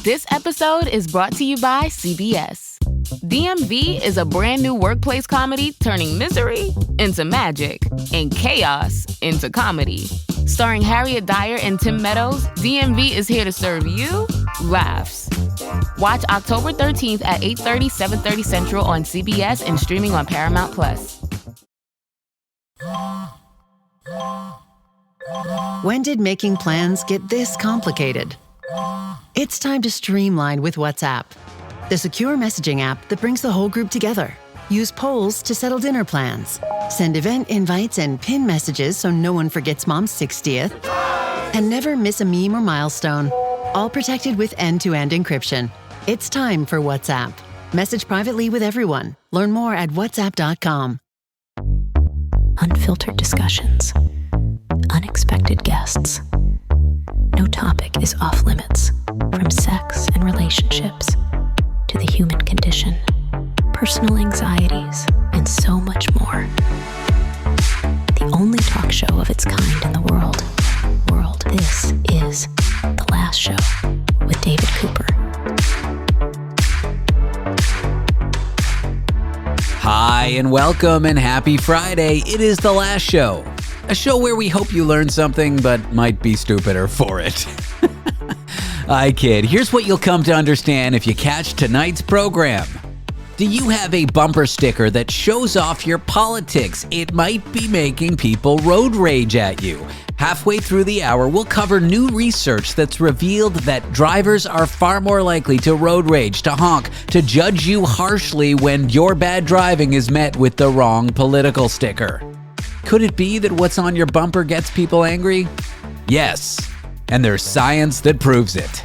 This episode is brought to you by CBS. DMV is a brand new workplace comedy turning misery into magic and chaos into comedy. Starring Harriet Dyer and Tim Meadows, DMV is here to serve you laughs. Watch October 13th at 8:30, 7:30 Central on CBS and streaming on Paramount+. When did making plans get this complicated? It's time to streamline with WhatsApp, the secure messaging app that brings the whole group together. Use polls to settle dinner plans. Send event invites and pin messages so no one forgets Mom's 60th. And never miss a meme or milestone. All protected with end-to-end encryption. It's time for WhatsApp. Message privately with everyone. Learn more at whatsapp.com. Unfiltered discussions. Unexpected guests. No topic is off limits, from sex and relationships to the human condition, personal anxieties, and so much more. The only talk show of its kind in the world. This is The Last Show with David Cooper. Hi, and welcome, and happy Friday. It is The Last Show, a show where we hope you learn something, but might be stupider for it. I kid. Here's what you'll come to understand if you catch tonight's program. Do you have a bumper sticker that shows off your politics? It might be making people road rage at you. Halfway through the hour, we'll cover new research that's revealed that drivers are far more likely to road rage, to honk, to judge you harshly when your bad driving is met with the wrong political sticker. Could it be that what's on your bumper gets people angry? Yes, and there's science that proves it.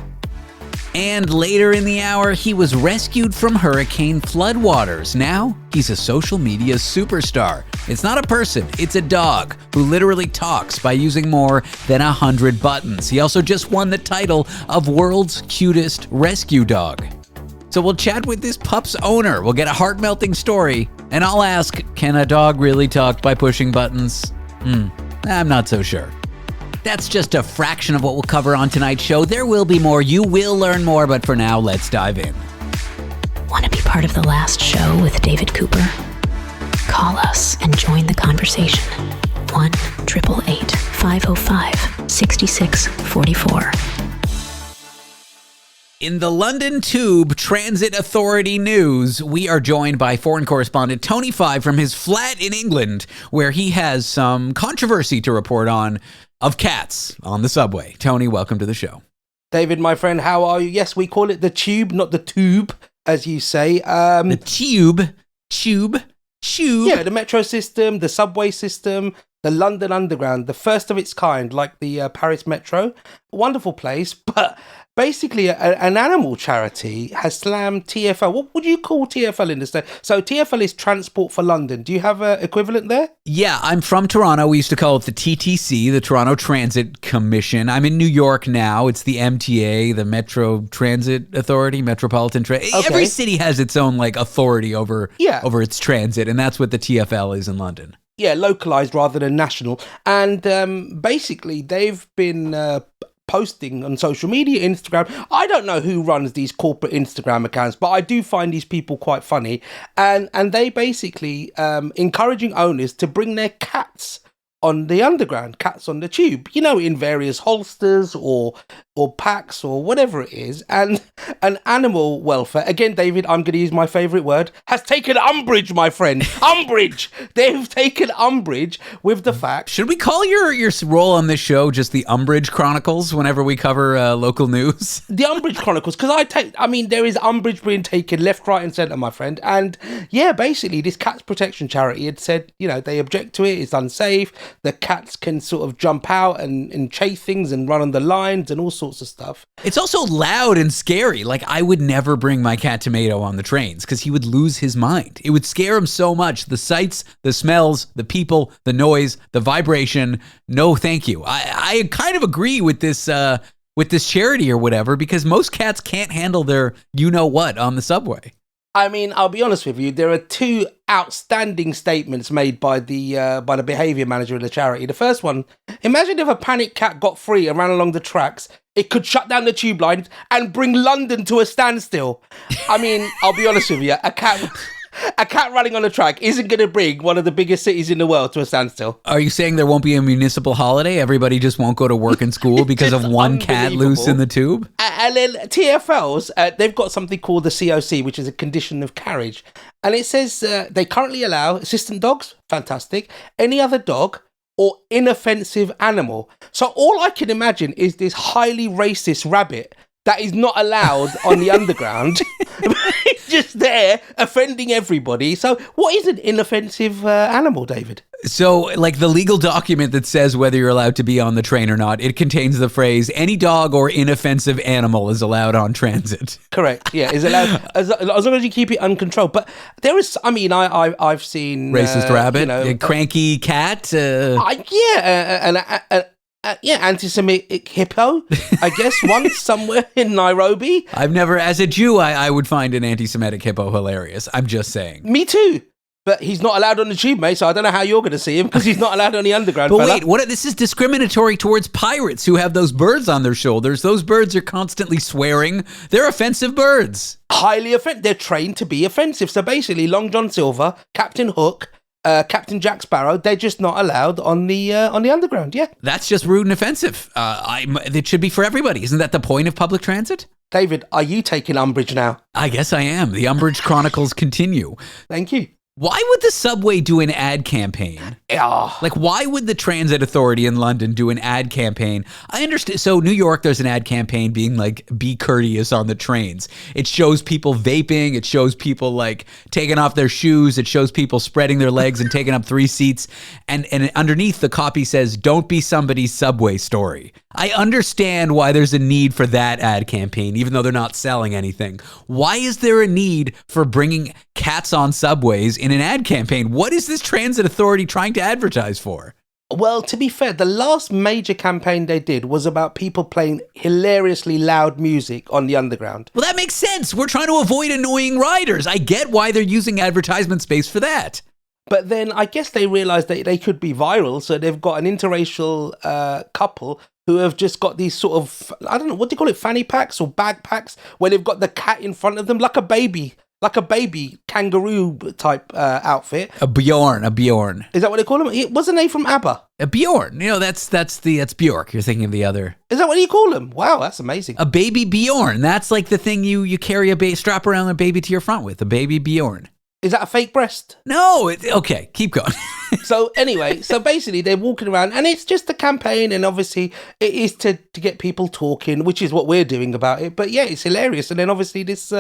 And later in the hour, he was rescued from hurricane floodwaters. Now, he's a social media superstar. It's not a person, it's a dog who literally talks by using more than 100 buttons. He also just won the title of World's Cutest Rescue Dog. So we'll chat with this pup's owner. We'll get a heart-melting story. And I'll ask, can a dog really talk by pushing buttons? I'm not so sure. That's just a fraction of what we'll cover on tonight's show. There will be more. You will learn more. But for now, let's dive in. Want to be part of The Last Show with David Cooper? Call us and join the conversation. 1-888-505-6644. In the London Tube Transit Authority news, we are joined by foreign correspondent Tony Five from his flat in England, where he has some controversy to report on of cats on the subway. Tony, welcome to the show. David, my friend, how are you? Yes, we call it the tube, not the tube, as you say. The tube. Yeah, the metro system, the subway system, the London Underground, the first of its kind, like the Paris Metro. Wonderful place, but basically an animal charity has slammed TfL. What would you call TfL in this day? So TfL is Transport for London. Do you have an equivalent there? Yeah, I'm from Toronto. We used to call it the TTC, the Toronto Transit Commission. I'm in New York now. It's the MTA, the Metro Transit Authority, Metropolitan Transit. Okay. Every city has its own authority over its transit, and that's what the TfL is in London. Yeah, localized rather than national. And basically, they've been posting on social media, Instagram. I don't know who runs these corporate Instagram accounts, but I do find these people quite funny. And they basically encouraging owners to bring their cats on the underground, cats on the tube, in various holsters or packs or whatever it is. And animal welfare, again, David, I'm going to use my favourite word, has taken umbrage, my friend. Umbrage! They've taken umbrage with the fact... Should we call your role on this show just the Umbrage Chronicles whenever we cover local news? The Umbrage Chronicles, because there is umbrage being taken left, right and centre, my friend. And yeah, basically, this cats protection charity had said, they object to it, it's unsafe. The cats can sort of jump out and chase things and run on the lines and all sorts of stuff. It's also loud and scary. I would never bring my cat Tomato on the trains because he would lose his mind. It would scare him so much. The sights, the smells, the people, the noise, the vibration. No, thank you. I kind of agree with this charity or whatever, because most cats can't handle their you-know-what on the subway. I mean, I'll be honest with you. There are two outstanding statements made by the behaviour manager of the charity. The first one: imagine if a panicked cat got free and ran along the tracks. It could shut down the tube lines and bring London to a standstill. I mean, I'll be honest with you. A cat running on a track isn't going to bring one of the biggest cities in the world to a standstill. Are you saying there won't be a municipal holiday? Everybody just won't go to work and school because of one cat loose in the tube? And then TFLs, they've got something called the COC, which is a condition of carriage. And it says they currently allow assistant dogs, fantastic, any other dog or inoffensive animal. So all I can imagine is this highly racist rabbit that is not allowed on the underground. It's just there offending everybody. So what is an inoffensive animal, David? So, like the legal document that says whether you're allowed to be on the train or not, it contains the phrase, any dog or inoffensive animal is allowed on transit. Correct, yeah, is allowed, as long as you keep it uncontrolled. But there is, I mean, I've seen... Racist rabbit, a cranky cat. Anti-Semitic hippo, I guess, once somewhere in Nairobi. I've never, as a Jew, I would find an anti-Semitic hippo hilarious. I'm just saying. Me too. But he's not allowed on the tube, mate, so I don't know how you're going to see him because he's not allowed on the underground. But wait, this is discriminatory towards pirates who have those birds on their shoulders. Those birds are constantly swearing. They're offensive birds. Highly offensive. They're trained to be offensive. So basically, Long John Silver, Captain Hook, Captain Jack Sparrow, they're just not allowed on the underground, yeah. That's just rude and offensive. It should be for everybody. Isn't that the point of public transit? David, are you taking umbrage now? I guess I am. The Umbrage Chronicles continue. Thank you. Why would the subway do an ad campaign? Like, why would the Transit Authority in London do an ad campaign? I understand. So, New York, there's an ad campaign being like, be courteous on the trains. It shows people vaping. It shows people like taking off their shoes. It shows people spreading their legs and taking up 3 seats. And underneath the copy says, don't be somebody's subway story. I understand why there's a need for that ad campaign, even though they're not selling anything. Why is there a need for bringing cats on subways in an ad campaign? What is this transit authority trying to advertise for? Well, to be fair, the last major campaign they did was about people playing hilariously loud music on the underground. Well, that makes sense. We're trying to avoid annoying riders. I get why they're using advertisement space for that. But then I guess they realised that they could be viral, so they've got an interracial couple who have just got these sort of, I don't know, what do you call it, fanny packs or bag packs, where they've got the cat in front of them, like a baby kangaroo type outfit. A Bjorn. Is that what they call him? What's the name from ABBA? A Bjorn. You know, that's Bjork. You're thinking of the other. Is that what you call him? Wow, that's amazing. A baby Bjorn. That's like the thing you carry strap around a baby to your front with. A baby Bjorn. Is that a fake breast? No. Okay, keep going. So anyway, basically they're walking around and it's just a campaign, and obviously it is to get people talking, which is what we're doing about it. But yeah, it's hilarious. And then obviously this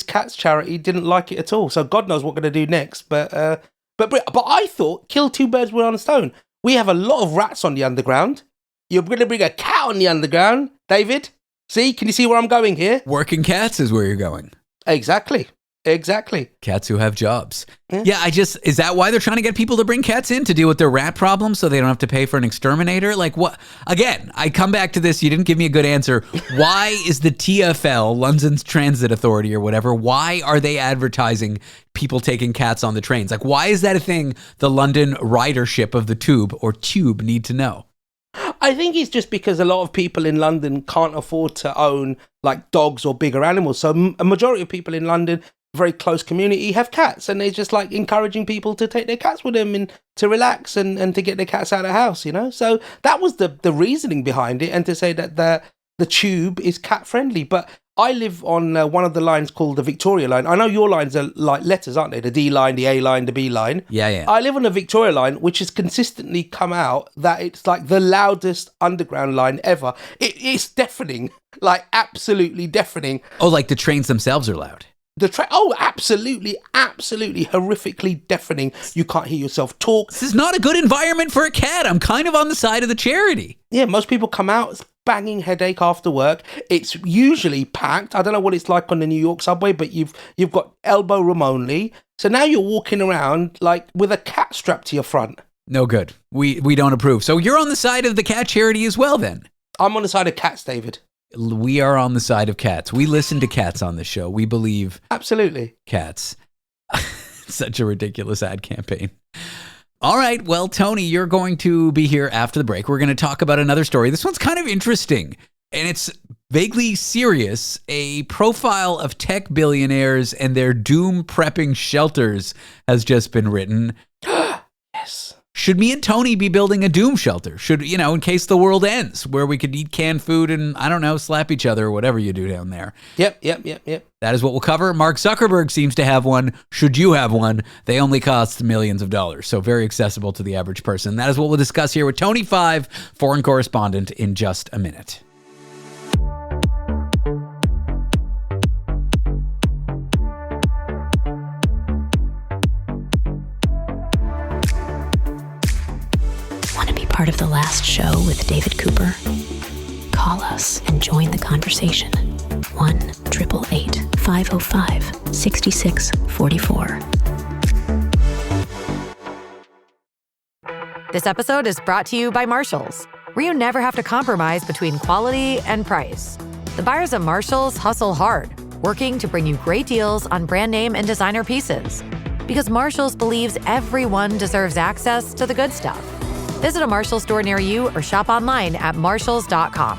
cat's charity didn't like it at all. So God knows what we're going to do next. But I thought kill 2 birds with one stone. We have a lot of rats on the underground. You're going to bring a cat on the underground, David? See, can you see where I'm going here? Working cats is where you're going. Exactly. Cats who have jobs. Yeah, is that why they're trying to get people to bring cats in to deal with their rat problems so they don't have to pay for an exterminator? Like what? Again, I come back to this. You didn't give me a good answer. Why is the TfL, London's Transit Authority or whatever, why are they advertising people taking cats on the trains? Like, why is that a thing the London ridership of the tube need to know? I think it's just because a lot of people in London can't afford to own like dogs or bigger animals. So a majority of people in London, very close community, have cats, and they're just like encouraging people to take their cats with them and to relax and to get their cats out of the house, you know. So that was the reasoning behind it, and to say that the tube is cat friendly. But I live on one of the lines called the Victoria line. I know your lines are like letters, aren't they? The D line, the A line, the B line. Yeah. I live on the Victoria line, which has consistently come out that it's like the loudest underground line ever. It's deafening, like absolutely deafening. Oh, like the trains themselves are loud. Absolutely horrifically deafening. You can't hear yourself talk. This is not a good environment for a cat. I'm kind of on the side of the charity. Yeah, most people come out, it's banging headache after work. It's usually packed. I don't know what it's like on the New York subway, but you've got elbow room only. So now you're walking around like with a cat strapped to your front. No good. We don't approve. So you're on the side of the cat charity as well then? I'm on the side of cats, David. we are on the side of cats. We listen to cats on the show. We believe Absolutely. cats. Such a ridiculous ad campaign. All right. Well, Tony, you're going to be here after the break. We're going to talk about another story. This one's kind of interesting, and it's vaguely serious. A profile of tech billionaires and their doom prepping shelters has just been written. Yes. Should me and Tony be building a doom shelter? Should, in case the world ends, where we could eat canned food and, I don't know, slap each other or whatever you do down there. Yep. That is what we'll cover. Mark Zuckerberg seems to have one. Should you have one? They only cost millions of dollars, so very accessible to the average person. That is what we'll discuss here with Tony 5, foreign correspondent, in just a minute. Want to be part of the last show with David Cooper? Call us and join the conversation. 1-888-505-6644. This episode is brought to you by Marshalls, where you never have to compromise between quality and price. The buyers at Marshalls hustle hard, working to bring you great deals on brand name and designer pieces. Because Marshalls believes everyone deserves access to the good stuff. Visit a Marshalls store near you or shop online at marshalls.com.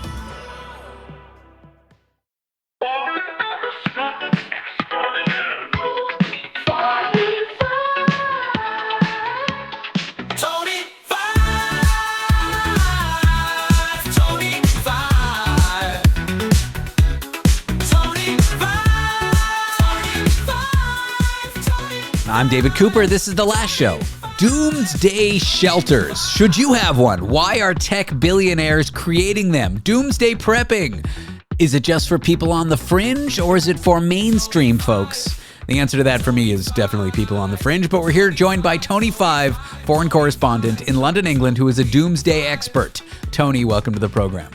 I'm David Cooper. This is The Last Show. Doomsday shelters. Should you have one? Why are tech billionaires creating them? Doomsday prepping. Is it just for people on the fringe, or is it for mainstream folks? The answer to that for me is definitely people on the fringe, but we're here joined by Tony 5, foreign correspondent in London, England, who is a doomsday expert. Tony, welcome to the program.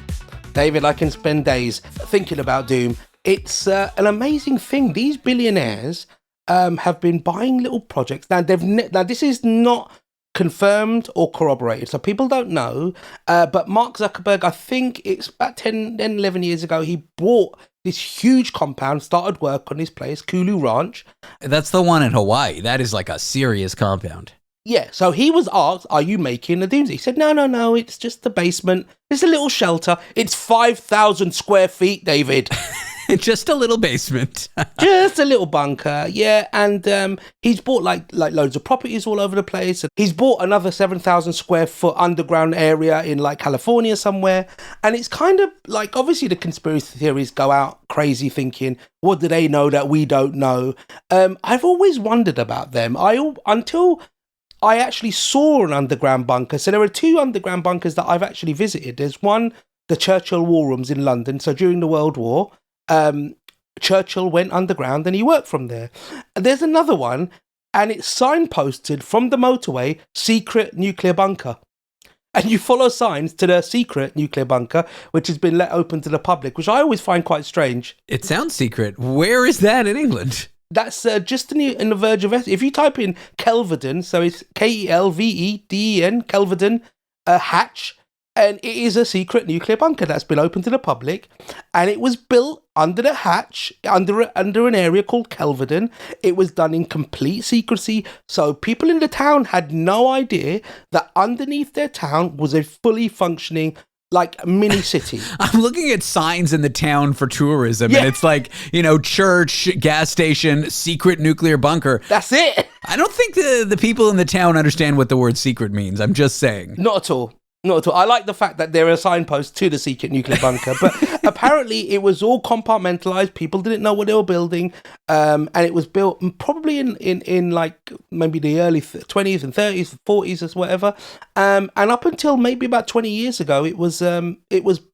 David, I can spend days thinking about doom. It's an amazing thing. These billionaires have been buying little projects. Now, now this is not confirmed or corroborated, so people don't know. But Mark Zuckerberg, I think it's about 10, 11 years ago, he bought this huge compound, started work on his place, Kulu Ranch. That's the one in Hawaii. That is like a serious compound. Yeah, so he was asked, are you making a doomsday? He said, no, it's just the basement. It's a little shelter. It's 5,000 square feet, David. Just a little basement. Just a little bunker, yeah. And he's bought like loads of properties all over the place. He's bought another 7,000 square foot underground area in like California somewhere. And it's kind of like, obviously the conspiracy theories go out crazy thinking, what do they know that we don't know? I've always wondered about them. Until I actually saw an underground bunker. So there are two underground bunkers that I've actually visited. There's one, the Churchill War Rooms in London. So during the World War, Churchill went underground and he worked from there. There's another one, and it's signposted from the motorway, secret nuclear bunker. And you follow signs to the secret nuclear bunker, which has been let open to the public, which I always find quite strange. It sounds secret. Where is that in England? That's just in the verge of... If you type in Kelvedon, so it's Kelveden, Kelvedon, hatch, and it is a secret nuclear bunker that's been open to the public, and it was built under the hatch, under an area called Kelvedon. It was done in complete secrecy, so people in the town had no idea that underneath their town was a fully functioning, like, mini city. I'm looking at signs in the town for tourism, and it's like, church, gas station, secret nuclear bunker. That's it. I don't think the people in the town understand what the word secret means. I'm just saying. Not at all. Not at all. I like the fact that there are signposts to the secret nuclear bunker, but apparently it was all compartmentalized. People didn't know what they were building, and it was built probably in like maybe the early 20s and 30s, 40s, or whatever. And up until maybe about 20 years ago, it was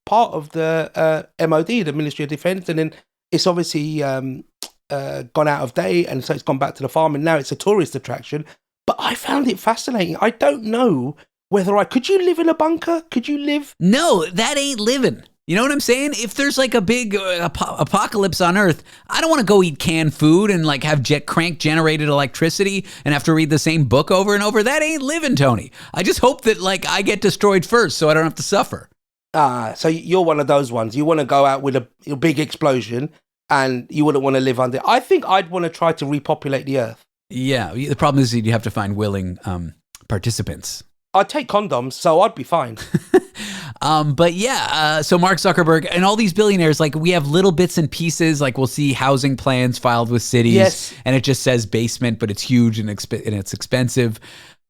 part of the MOD, the Ministry of Defence, and then it's obviously gone out of date, and so it's gone back to the farm, and now it's a tourist attraction. But I found it fascinating. I don't know whether could you live in a bunker? Could you live? No, that ain't living. You know what I'm saying? If there's like a big apocalypse on Earth, I don't want to go eat canned food and like have crank generated electricity and have to read the same book over and over. That ain't living, Tony. I just hope that like I get destroyed first so I don't have to suffer. So you're one of those ones. You want to go out with a big explosion and you wouldn't want to live under. I think I'd want to try to repopulate the Earth. Yeah, the problem is you have to find willing participants. I'd take condoms, so I'd be fine. But yeah, so Mark Zuckerberg and all these billionaires, like we have little bits and pieces, like we'll see housing plans filed with cities, Yes. and it just says basement, but it's huge and it's expensive.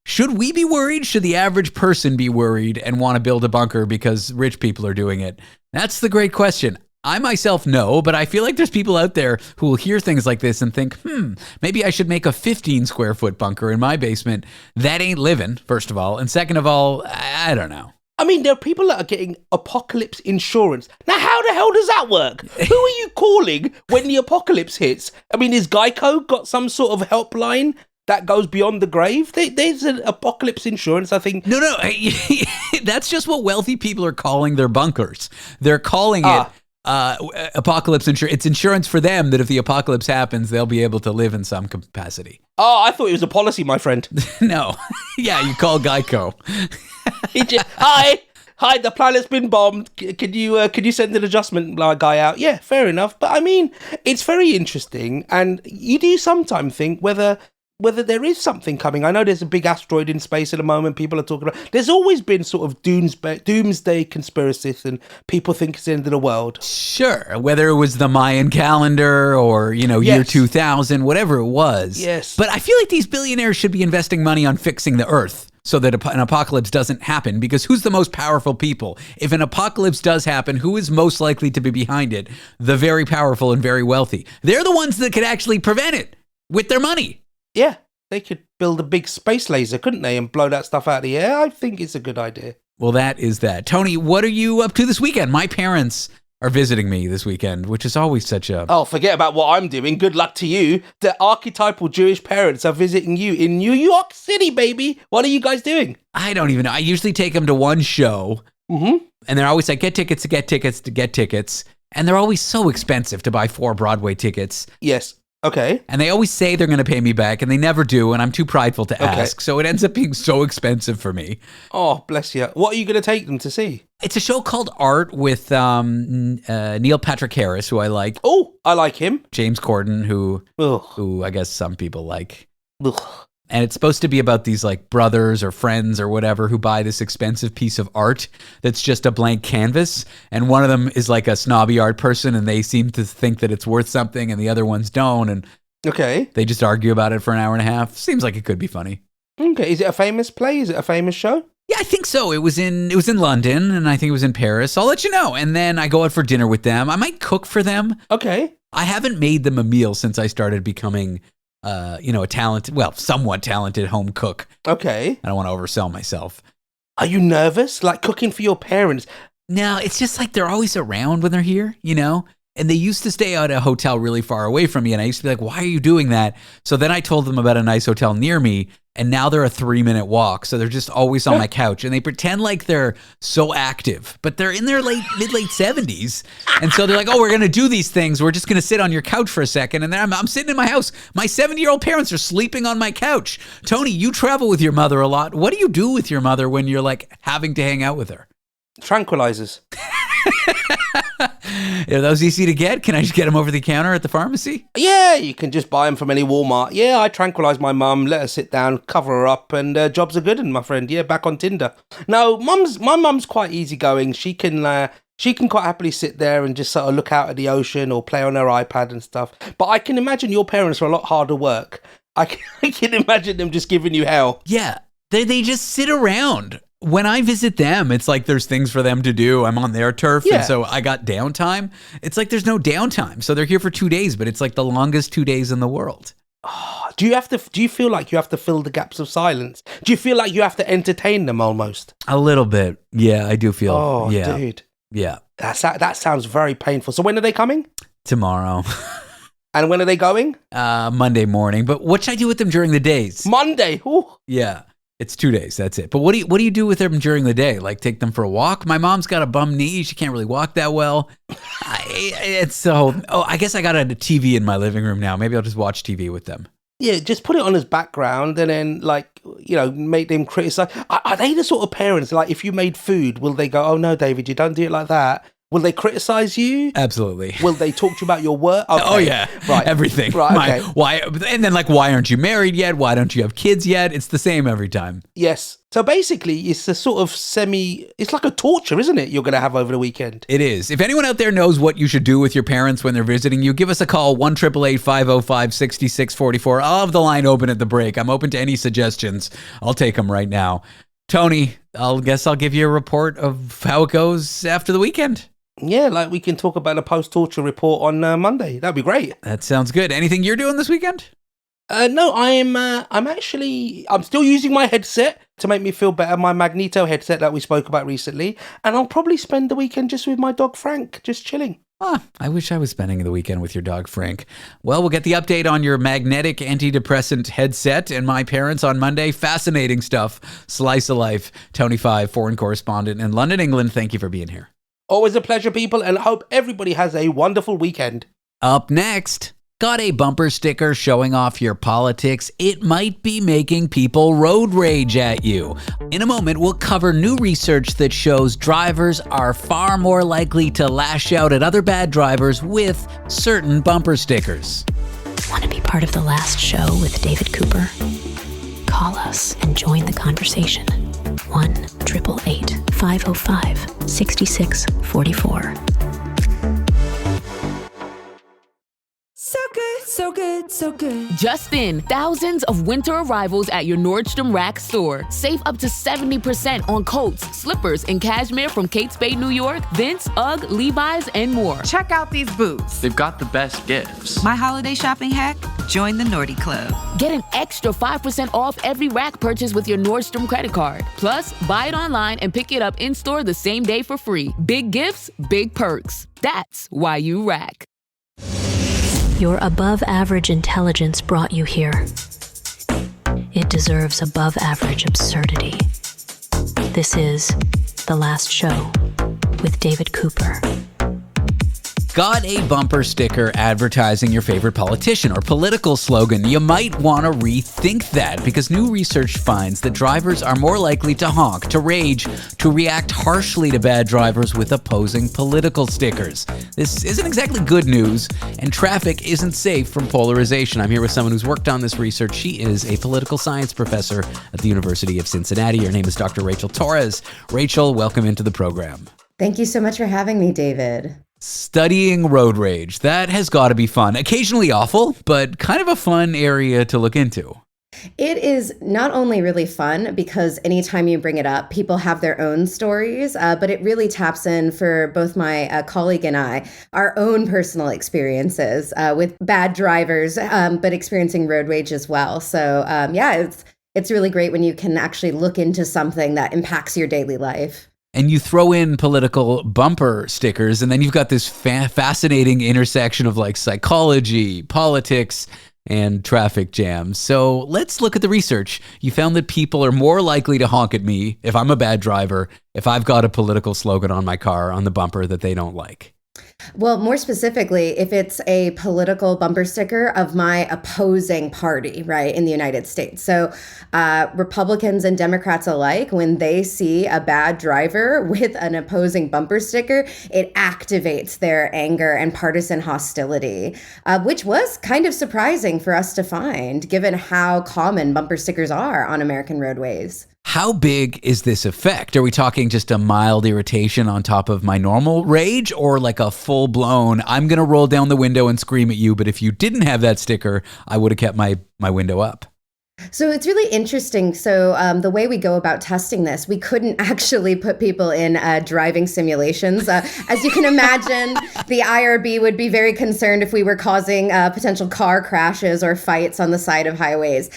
Should we be worried? Should the average person be worried and want to build a bunker because rich people are doing it? That's the great question. I myself know, but I feel like there's people out there who will hear things like this and think, maybe I should make a 15 square foot bunker in my basement. That ain't living, first of all. And second of all, I don't know. I mean, there are people that are getting apocalypse insurance. Now, how the hell does that work? Who are you calling when the apocalypse hits? I mean, is Geico got some sort of helpline that goes beyond the grave? There's an apocalypse insurance, I think. No. That's just what wealthy people are calling their bunkers. They're calling it apocalypse insurance. It's insurance for them that if the apocalypse happens, they'll be able to live in some capacity. Oh, I thought it was a policy, my friend. No. Yeah, you call Geico. Hi, the planet's been bombed. Could you send an adjustment guy out? Yeah, fair enough. But I mean, it's very interesting, and you do sometimes think whether there is something coming. I know there's a big asteroid in space at the moment. People are talking about. There's always been sort of doomsday conspiracies, and people think it's the end of the world. Sure, whether it was the Mayan calendar or year 2000, whatever it was. Yes. But I feel like these billionaires should be investing money on fixing the Earth, so that an apocalypse doesn't happen, because who's the most powerful people? If an apocalypse does happen, who is most likely to be behind it? The very powerful and very wealthy. They're the ones that could actually prevent it with their money. Yeah, they could build a big space laser, couldn't they, and blow that stuff out of the air? I think it's a good idea. Well, that is that. Tony, what are you up to this weekend? My parents are visiting me this weekend, which is always such a... Oh, forget about what I'm doing. Good luck to you. The archetypal Jewish parents are visiting you in New York City, baby. What are you guys doing? I don't even know. I usually take them to one show, and they're always like, get tickets to get tickets to get tickets. And they're always so expensive to buy 4 Broadway tickets. Yes. Okay. And they always say they're going to pay me back, and they never do, and I'm too prideful to ask. So it ends up being so expensive for me. Oh, bless you. What are you going to take them to see? It's a show called Art with Neil Patrick Harris, who I like. Oh, I like him. James Corden, who I guess some people like. And it's supposed to be about these like brothers or friends or whatever who buy this expensive piece of art that's just a blank canvas. And one of them is like a snobby art person, and they seem to think that it's worth something, and the other ones don't. And they just argue about it for an hour and a half. Seems like it could be funny. Okay. Is it a famous play? Is it a famous show? Yeah, I think so. It was in London, and I think it was in Paris. I'll let you know. And then I go out for dinner with them. I might cook for them. Okay. I haven't made them a meal since I started becoming a somewhat talented home cook. Okay. I don't want to oversell myself. Are you nervous? Like cooking for your parents? No, it's just like they're always around when they're here, And they used to stay at a hotel really far away from me, and I used to be like, why are you doing that? So then I told them about a nice hotel near me, and now they're a 3-minute walk, so they're just always on my couch, and they pretend like they're so active, but they're in their mid-late 70s, and so they're like, oh, we're going to do these things. We're just going to sit on your couch for a second, and then I'm sitting in my house. My 70-year-old parents are sleeping on my couch. Tony, you travel with your mother a lot. What do you do with your mother when you're like having to hang out with her? Tranquilizers. Are those easy to get? Can I just get them over the counter at the pharmacy? Yeah, you can just buy them from any Walmart. Yeah, I tranquilize my mum, let her sit down, cover her up, and jobs are good. And my friend, back on Tinder. No, my mum's quite easygoing. She can quite happily sit there and just sort of look out at the ocean or play on her iPad and stuff. But I can imagine your parents are a lot harder work. I can imagine them just giving you hell. Yeah, they just sit around. When I visit them, it's like there's things for them to do. I'm on their turf, and so I got downtime. It's like there's no downtime. So they're here for 2 days, but it's like the longest 2 days in the world. Oh, do you feel like you have to fill the gaps of silence? Do you feel like you have to entertain them almost? A little bit. Yeah, I do feel. Oh, yeah. dude. Yeah. That sounds very painful. So when are they coming? Tomorrow. And when are they going? Monday morning. But what should I do with them during the days? Monday. Ooh. Yeah. It's 2 days. That's it. But what do you do with them during the day? Like take them for a walk? My mom's got a bum knee. She can't really walk that well. I guess I got a TV in my living room now. Maybe I'll just watch TV with them. Yeah, just put it on as background and then, like, make them criticize. Are they the sort of parents, like, if you made food, will they go, oh, no, David, you don't do it like that? Will they criticize you? Absolutely. Will they talk to you about your work? Okay. Oh, yeah. Right. Everything. Right, okay. Why? And then, like, why aren't you married yet? Why don't you have kids yet? It's the same every time. Yes. So basically, it's a sort of it's like a torture, isn't it, you're going to have over the weekend? It is. If anyone out there knows what you should do with your parents when they're visiting you, give us a call, 1-888-505-6644. I'll have the line open at the break. I'm open to any suggestions. I'll take them right now. Tony, I'll give you a report of how it goes after the weekend. Yeah, like we can talk about a post-torture report on Monday. That'd be great. That sounds good. Anything you're doing this weekend? No, I'm still using my headset to make me feel better, my Magneto headset that we spoke about recently, and I'll probably spend the weekend just with my dog Frank, just chilling. I wish I was spending the weekend with your dog Frank. Well, we'll get the update on your magnetic antidepressant headset and my parents on Monday. Fascinating stuff. Slice of life. Tony Five, foreign correspondent in London, England. Thank you for being here. Always a pleasure, people, and I hope everybody has a wonderful weekend. Up next, got a bumper sticker showing off your politics? It might be making people road rage at you. In a moment, we'll cover new research that shows drivers are far more likely to lash out at other bad drivers with certain bumper stickers. Want to be part of the last show with David Cooper? Call us and join the conversation. 1-888-505-6644. So good, so good, so good. Just in, thousands of winter arrivals at your Nordstrom Rack store. Save up to 70% on coats, slippers, and cashmere from Kate Spade, New York, Vince, UGG, Levi's, and more. Check out these boots. They've got the best gifts. My holiday shopping hack? Join the Naughty Club. Get an extra 5% off every Rack purchase with your Nordstrom credit card. Plus, buy it online and pick it up in-store the same day for free. Big gifts, big perks. That's why you Rack. Your above-average intelligence brought you here. It deserves above-average absurdity. This is The Last Show with David Cooper. Got a bumper sticker advertising your favorite politician or political slogan? You might want to rethink that because new research finds that drivers are more likely to honk, to rage, to react harshly to bad drivers with opposing political stickers. This isn't exactly good news, and traffic isn't safe from polarization. I'm here with someone who's worked on this research. She is a political science professor at the University of Cincinnati. Her name is Dr. Rachel Torres. Rachel, welcome into the program. Thank you so much for having me, David. Studying road rage. That has got to be fun. Occasionally awful, but kind of a fun area to look into. It is not only really fun because anytime you bring it up, people have their own stories, but it really taps in for both my colleague and I, our own personal experiences with bad drivers, but experiencing road rage as well. So it's really great when you can actually look into something that impacts your daily life. And you throw in political bumper stickers, and then you've got this fascinating intersection of like psychology, politics, and traffic jams. So let's look at the research. You found that people are more likely to honk at me if I'm a bad driver, if I've got a political slogan on my car on the bumper that they don't like. Well, more specifically, if it's a political bumper sticker of my opposing party, right, in the United States. So Republicans and Democrats alike, when they see a bad driver with an opposing bumper sticker, it activates their anger and partisan hostility, which was kind of surprising for us to find, given how common bumper stickers are on American roadways. How big is this effect? Are we talking just a mild irritation on top of my normal rage, or like a full-blown, I'm going to roll down the window and scream at you, but if you didn't have that sticker, I would have kept my window up? So it's really interesting. So the way we go about testing this, we couldn't actually put people in driving simulations. As you can imagine, the IRB would be very concerned if we were causing potential car crashes or fights on the side of highways.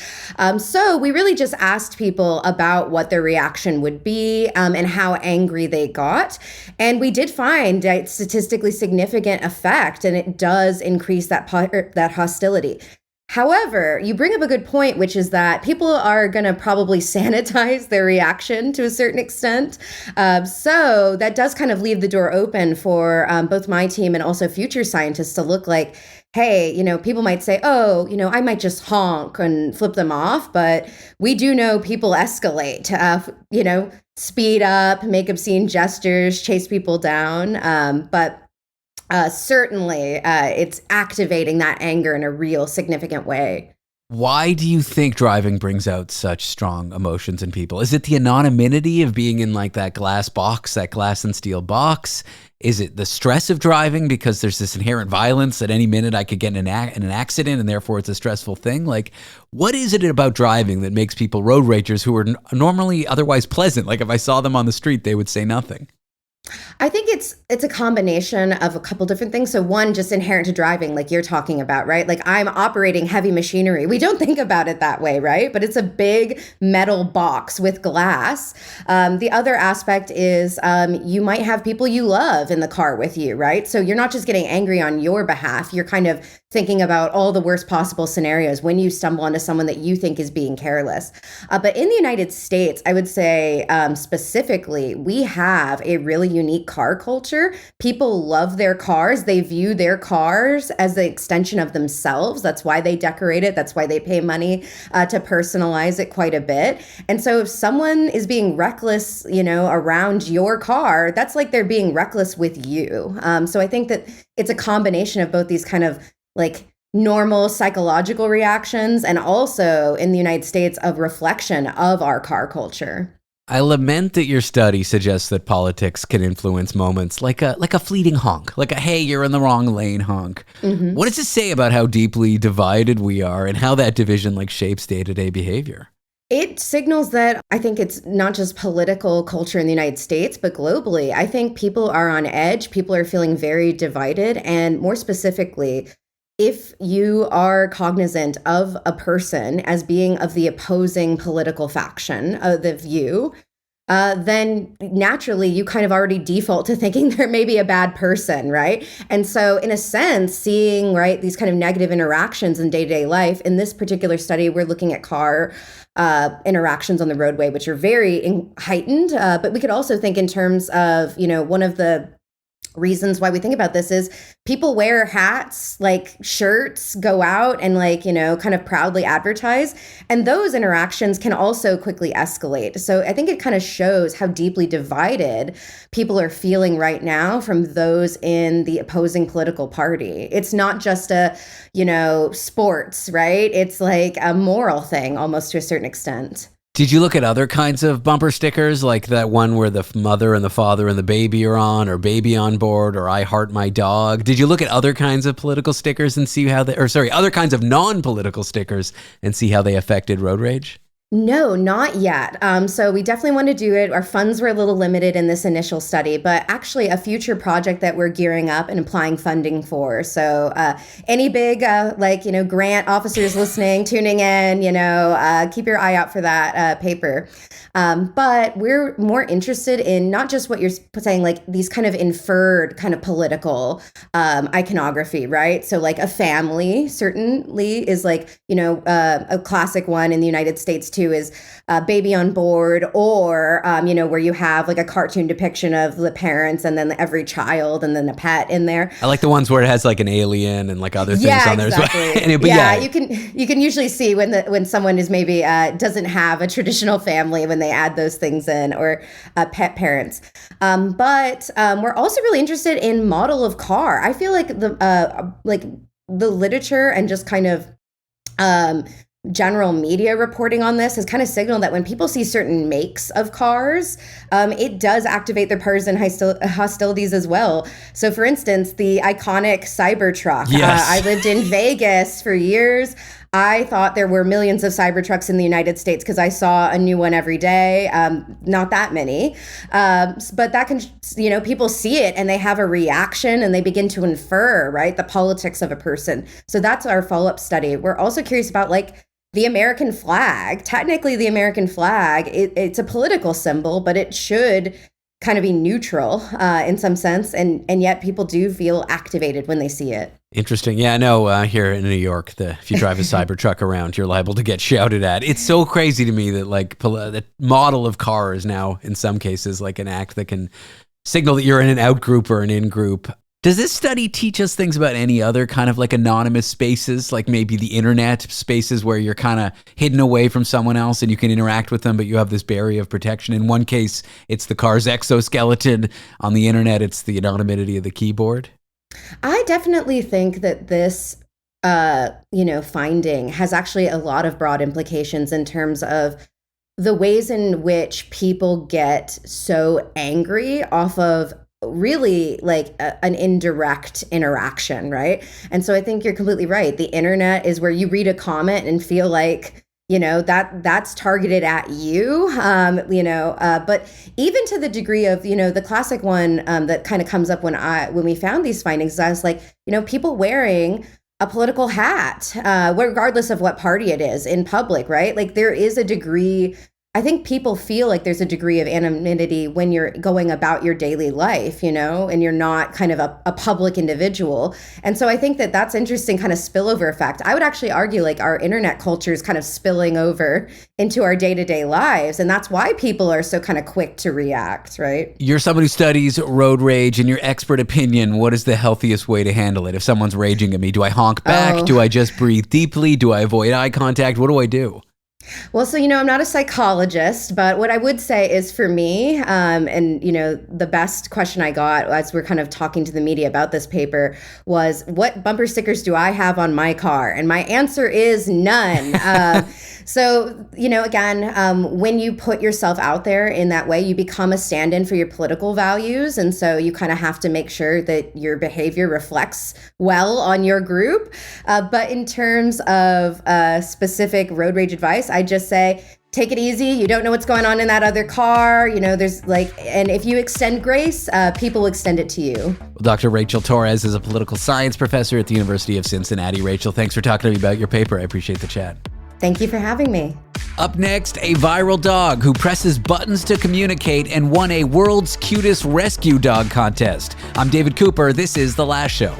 So we really just asked people about what their reaction would be and how angry they got. And we did find a statistically significant effect, and it does increase that hostility. However, you bring up a good point, which is that people are going to probably sanitize their reaction to a certain extent. So that does kind of leave the door open for both my team and also future scientists to look like, hey, people might say, oh, I might just honk and flip them off. But we do know people escalate, speed up, make obscene gestures, chase people down. But certainly, it's activating that anger in a real significant way. Why do you think driving brings out such strong emotions in people? Is it the anonymity of being in like that glass box, that glass and steel box? Is it the stress of driving because there's this inherent violence at any minute I could get in an accident and therefore it's a stressful thing? Like, what is it about driving that makes people road ragers who are normally otherwise pleasant? Like if I saw them on the street, they would say nothing. I think it's a combination of a couple different things. So one, just inherent to driving, like you're talking about, right? Like I'm operating heavy machinery. We don't think about it that way, right? But it's a big metal box with glass. The other aspect is you might have people you love in the car with you, right? So you're not just getting angry on your behalf. You're kind of thinking about all the worst possible scenarios when you stumble onto someone that you think is being careless. But in the United States, I would say specifically, we have a really unique car culture. People love their cars. They view their cars as the extension of themselves. That's why they decorate it. That's why they pay money to personalize it quite a bit. And so if someone is being reckless, around your car, that's like they're being reckless with you. So I think that it's a combination of both these kind of like normal psychological reactions and also in the United States of reflection of our car culture. I lament that your study suggests that politics can influence moments like a fleeting honk, like a, hey, you're in the wrong lane honk. Mm-hmm. What does it say about how deeply divided we are and how that division like shapes day-to-day behavior? It signals that I think it's not just political culture in the United States, but globally. I think people are on edge. People are feeling very divided. And more specifically, if you are cognizant of a person as being of the opposing political faction of the view, then naturally you kind of already default to thinking they're maybe a bad person, right? And so in a sense, seeing, right, these kind of negative interactions in day-to-day life, in this particular study, we're looking at car interactions on the roadway, which are very heightened. But we could also think in terms of, one of the reasons why we think about this is people wear hats, like shirts, go out and kind of proudly advertise. And those interactions can also quickly escalate. So I think it kind of shows how deeply divided people are feeling right now from those in the opposing political party. It's not just a, sports, right? It's like a moral thing almost to a certain extent. Did you look at other kinds of bumper stickers, like that one where the mother and the father and the baby are on, or baby on board, or I heart my dog? Did you look at other kinds of political stickers and see how other kinds of non-political stickers and see how they affected road rage? No, not yet. So we definitely want to do it. Our funds were a little limited in this initial study, but actually a future project that we're gearing up and applying funding for. So any big, grant officers listening, tuning in, keep your eye out for that paper. But we're more interested in not just what you're saying, like these kind of inferred kind of political iconography, right? So like a family certainly is like, a classic one in the United States too is baby on board, or, where you have like a cartoon depiction of the parents and then every child and then the pet in there. I like the ones where it has like an alien and like other things on there exactly. as well. You can usually see when someone is maybe doesn't have a traditional family when they add those things in, or pet parents. But we're also really interested in model of car. I feel like the literature and just kind of general media reporting on this has kind of signaled that when people see certain makes of cars, it does activate their partisan hostilities as well. So for instance, the iconic Cybertruck. Yes. I lived in Vegas for years. I thought there were millions of Cybertrucks in the United States because I saw a new one every day. Not that many. But that can, people see it and they have a reaction and they begin to infer, right, the politics of a person. So that's our follow-up study. We're also curious about the American flag. Technically, the American flag, it's a political symbol, but it should kind of be neutral in some sense, and yet people do feel activated when they see it. Interesting. Yeah, I know here in New York, if you drive a Cybertruck around, you're liable to get shouted at. It's so crazy to me that like the model of car is now in some cases like an act that can signal that you're in an out group or an in group. Does this study teach us things about any other kind of like anonymous spaces, like maybe the internet spaces where you're kind of hidden away from someone else and you can interact with them, but you have this barrier of protection? In one case, it's the car's exoskeleton. On the internet, it's the anonymity of the keyboard. I definitely think that this, finding has actually a lot of broad implications in terms of the ways in which people get so angry off of really like an indirect interaction, right? And so I think you're completely right. The internet is where you read a comment and feel like, that's targeted at you, but even to the degree of, the classic one that kind of comes up when we found these findings, I was like, people wearing a political hat, regardless of what party it is in public, right? Like there is a degree, I think people feel like there's a degree of anonymity when you're going about your daily life, and you're not kind of a public individual. And so I think that that's interesting kind of spillover effect. I would actually argue like our internet culture is kind of spilling over into our day-to-day lives. And that's why people are so kind of quick to react, right? You're someone who studies road rage. In your expert opinion, what is the healthiest way to handle it? If someone's raging at me, do I honk back? Oh. Do I just breathe deeply? Do I avoid eye contact? What do I do? Well, so, I'm not a psychologist, but what I would say is for me, the best question I got as we're kind of talking to the media about this paper was, what bumper stickers do I have on my car? And my answer is none. So, again, when you put yourself out there in that way, you become a stand-in for your political values. And so you kind of have to make sure that your behavior reflects well on your group. But in terms of specific road rage advice, I just say, take it easy. You don't know what's going on in that other car. There's and if you extend grace, people will extend it to you. Well, Dr. Rachel Torres is a political science professor at the University of Cincinnati. Rachel, thanks for talking to me about your paper. I appreciate the chat. Thank you for having me. Up next, a viral dog who presses buttons to communicate and won a world's cutest rescue dog contest. I'm David Cooper. This is The Last Show.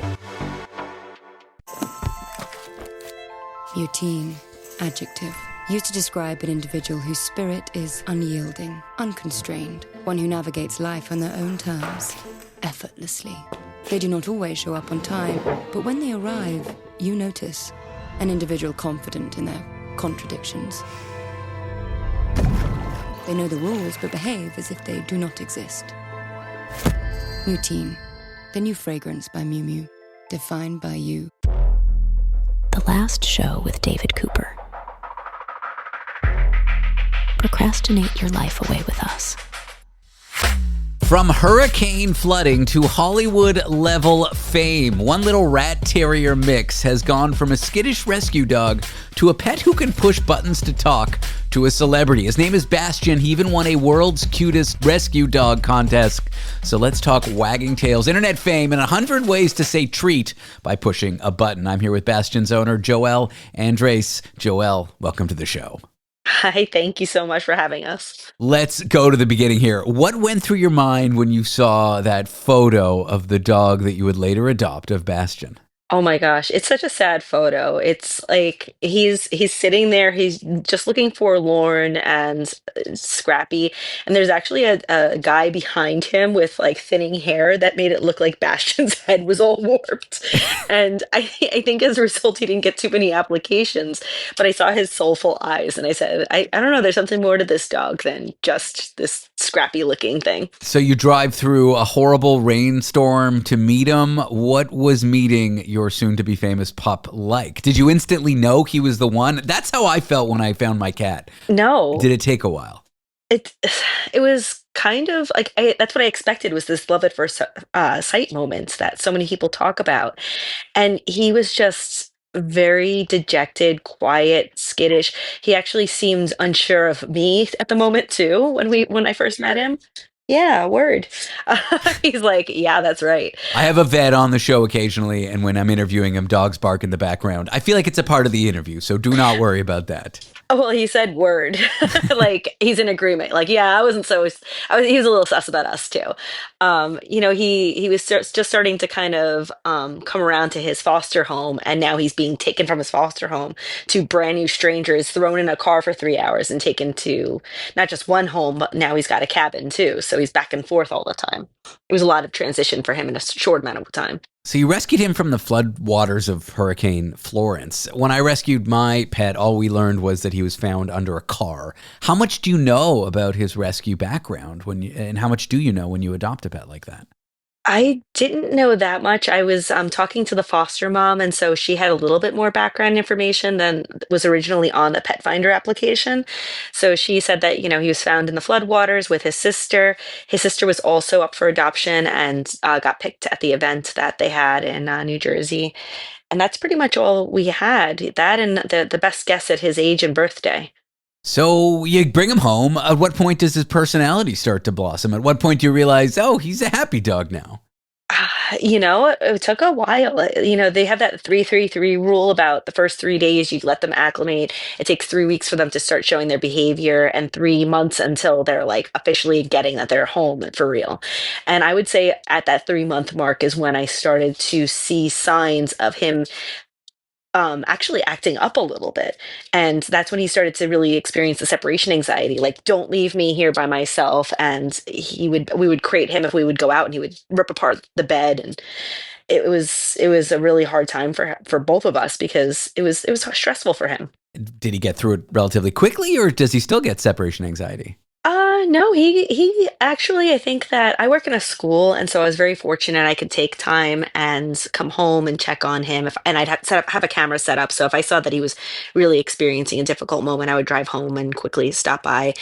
Routine, adjective. Used to describe an individual whose spirit is unyielding, unconstrained, one who navigates life on their own terms, effortlessly. They do not always show up on time, but when they arrive, you notice an individual confident in their contradictions. They know the rules, but behave as if they do not exist. Routine, the new fragrance by Miu Miu, defined by you. The Last Show with David Cooper. Procrastinate your life away with us. From hurricane flooding to Hollywood-level fame, one little rat terrier mix has gone from a skittish rescue dog to a pet who can push buttons to talk to a celebrity. His name is Bastian. He even won a world's cutest rescue dog contest. So let's talk wagging tails, internet fame, and 100 ways to say treat by pushing a button. I'm here with Bastian's owner, Joelle Andres. Joelle, welcome to the show. Hi, thank you so much for having us. Let's go to the beginning here. What went through your mind when you saw that photo of the dog that you would later adopt of Bastian? Oh my gosh, it's such a sad photo. It's like he's sitting there, he's just looking forlorn and scrappy. And there's actually a guy behind him with like thinning hair that made it look like Bastion's head was all warped. And I think as a result, he didn't get too many applications. But I saw his soulful eyes and I said, I don't know, there's something more to this dog than just this scrappy looking thing. So you drive through a horrible rainstorm to meet him. What was meeting your soon-to-be famous pup like? Did you instantly know he was the one? That's how I felt when I found my cat. No. Did it take a while? It was kind of like, that's what I expected, was this love at first sight moment that so many people talk about. And he was just very dejected, quiet, skittish. He actually seemed unsure of me at the moment too when I first met him. Yeah, word. He's like, yeah, that's right. I have a vet on the show occasionally, and when I'm interviewing him, dogs bark in the background. I feel like it's a part of the interview, so do not worry about that. Oh, well, he said word. Like he's in agreement. Like, yeah, I wasn't so. He was a little sus about us too. He was just starting to kind of come around to his foster home, and now he's being taken from his foster home to brand new strangers, thrown in a car for 3 hours, and taken to not just one home, but now he's got a cabin too. So he's back and forth all the time. It was a lot of transition for him in a short amount of time. So you rescued him from the flood waters of Hurricane Florence. When I rescued my pet, all we learned was that he was found under a car. How much do you know about his rescue background and how much do you know when you adopt a pet like that? I didn't know that much. I was talking to the foster mom, and so she had a little bit more background information than was originally on the Pet Finder application. So she said that, he was found in the floodwaters with his sister. His sister was also up for adoption and got picked at the event that they had in New Jersey. And that's pretty much all we had. That and the best guess at his age and birthday. So you bring him home. At what point does his personality start to blossom? At what point do you realize, oh, he's a happy dog now? It took a while. They have that 3-3-3 rule about the first 3 days, you let them acclimate. It takes 3 weeks for them to start showing their behavior and 3 months until they're like officially getting that they're home for real. And I would say at that 3 month mark is when I started to see signs of him actually acting up a little bit. And that's when he started to really experience the separation anxiety. Like, don't leave me here by myself. And we would crate him if we would go out, and he would rip apart the bed. And it was a really hard time for both of us because it was stressful for him. Did he get through it relatively quickly, or does he still get separation anxiety? No, he actually, I think that I work in a school, and so I was very fortunate I could take time and come home and check on him. And I'd have a camera set up, so if I saw that he was really experiencing a difficult moment, I would drive home and quickly stop by.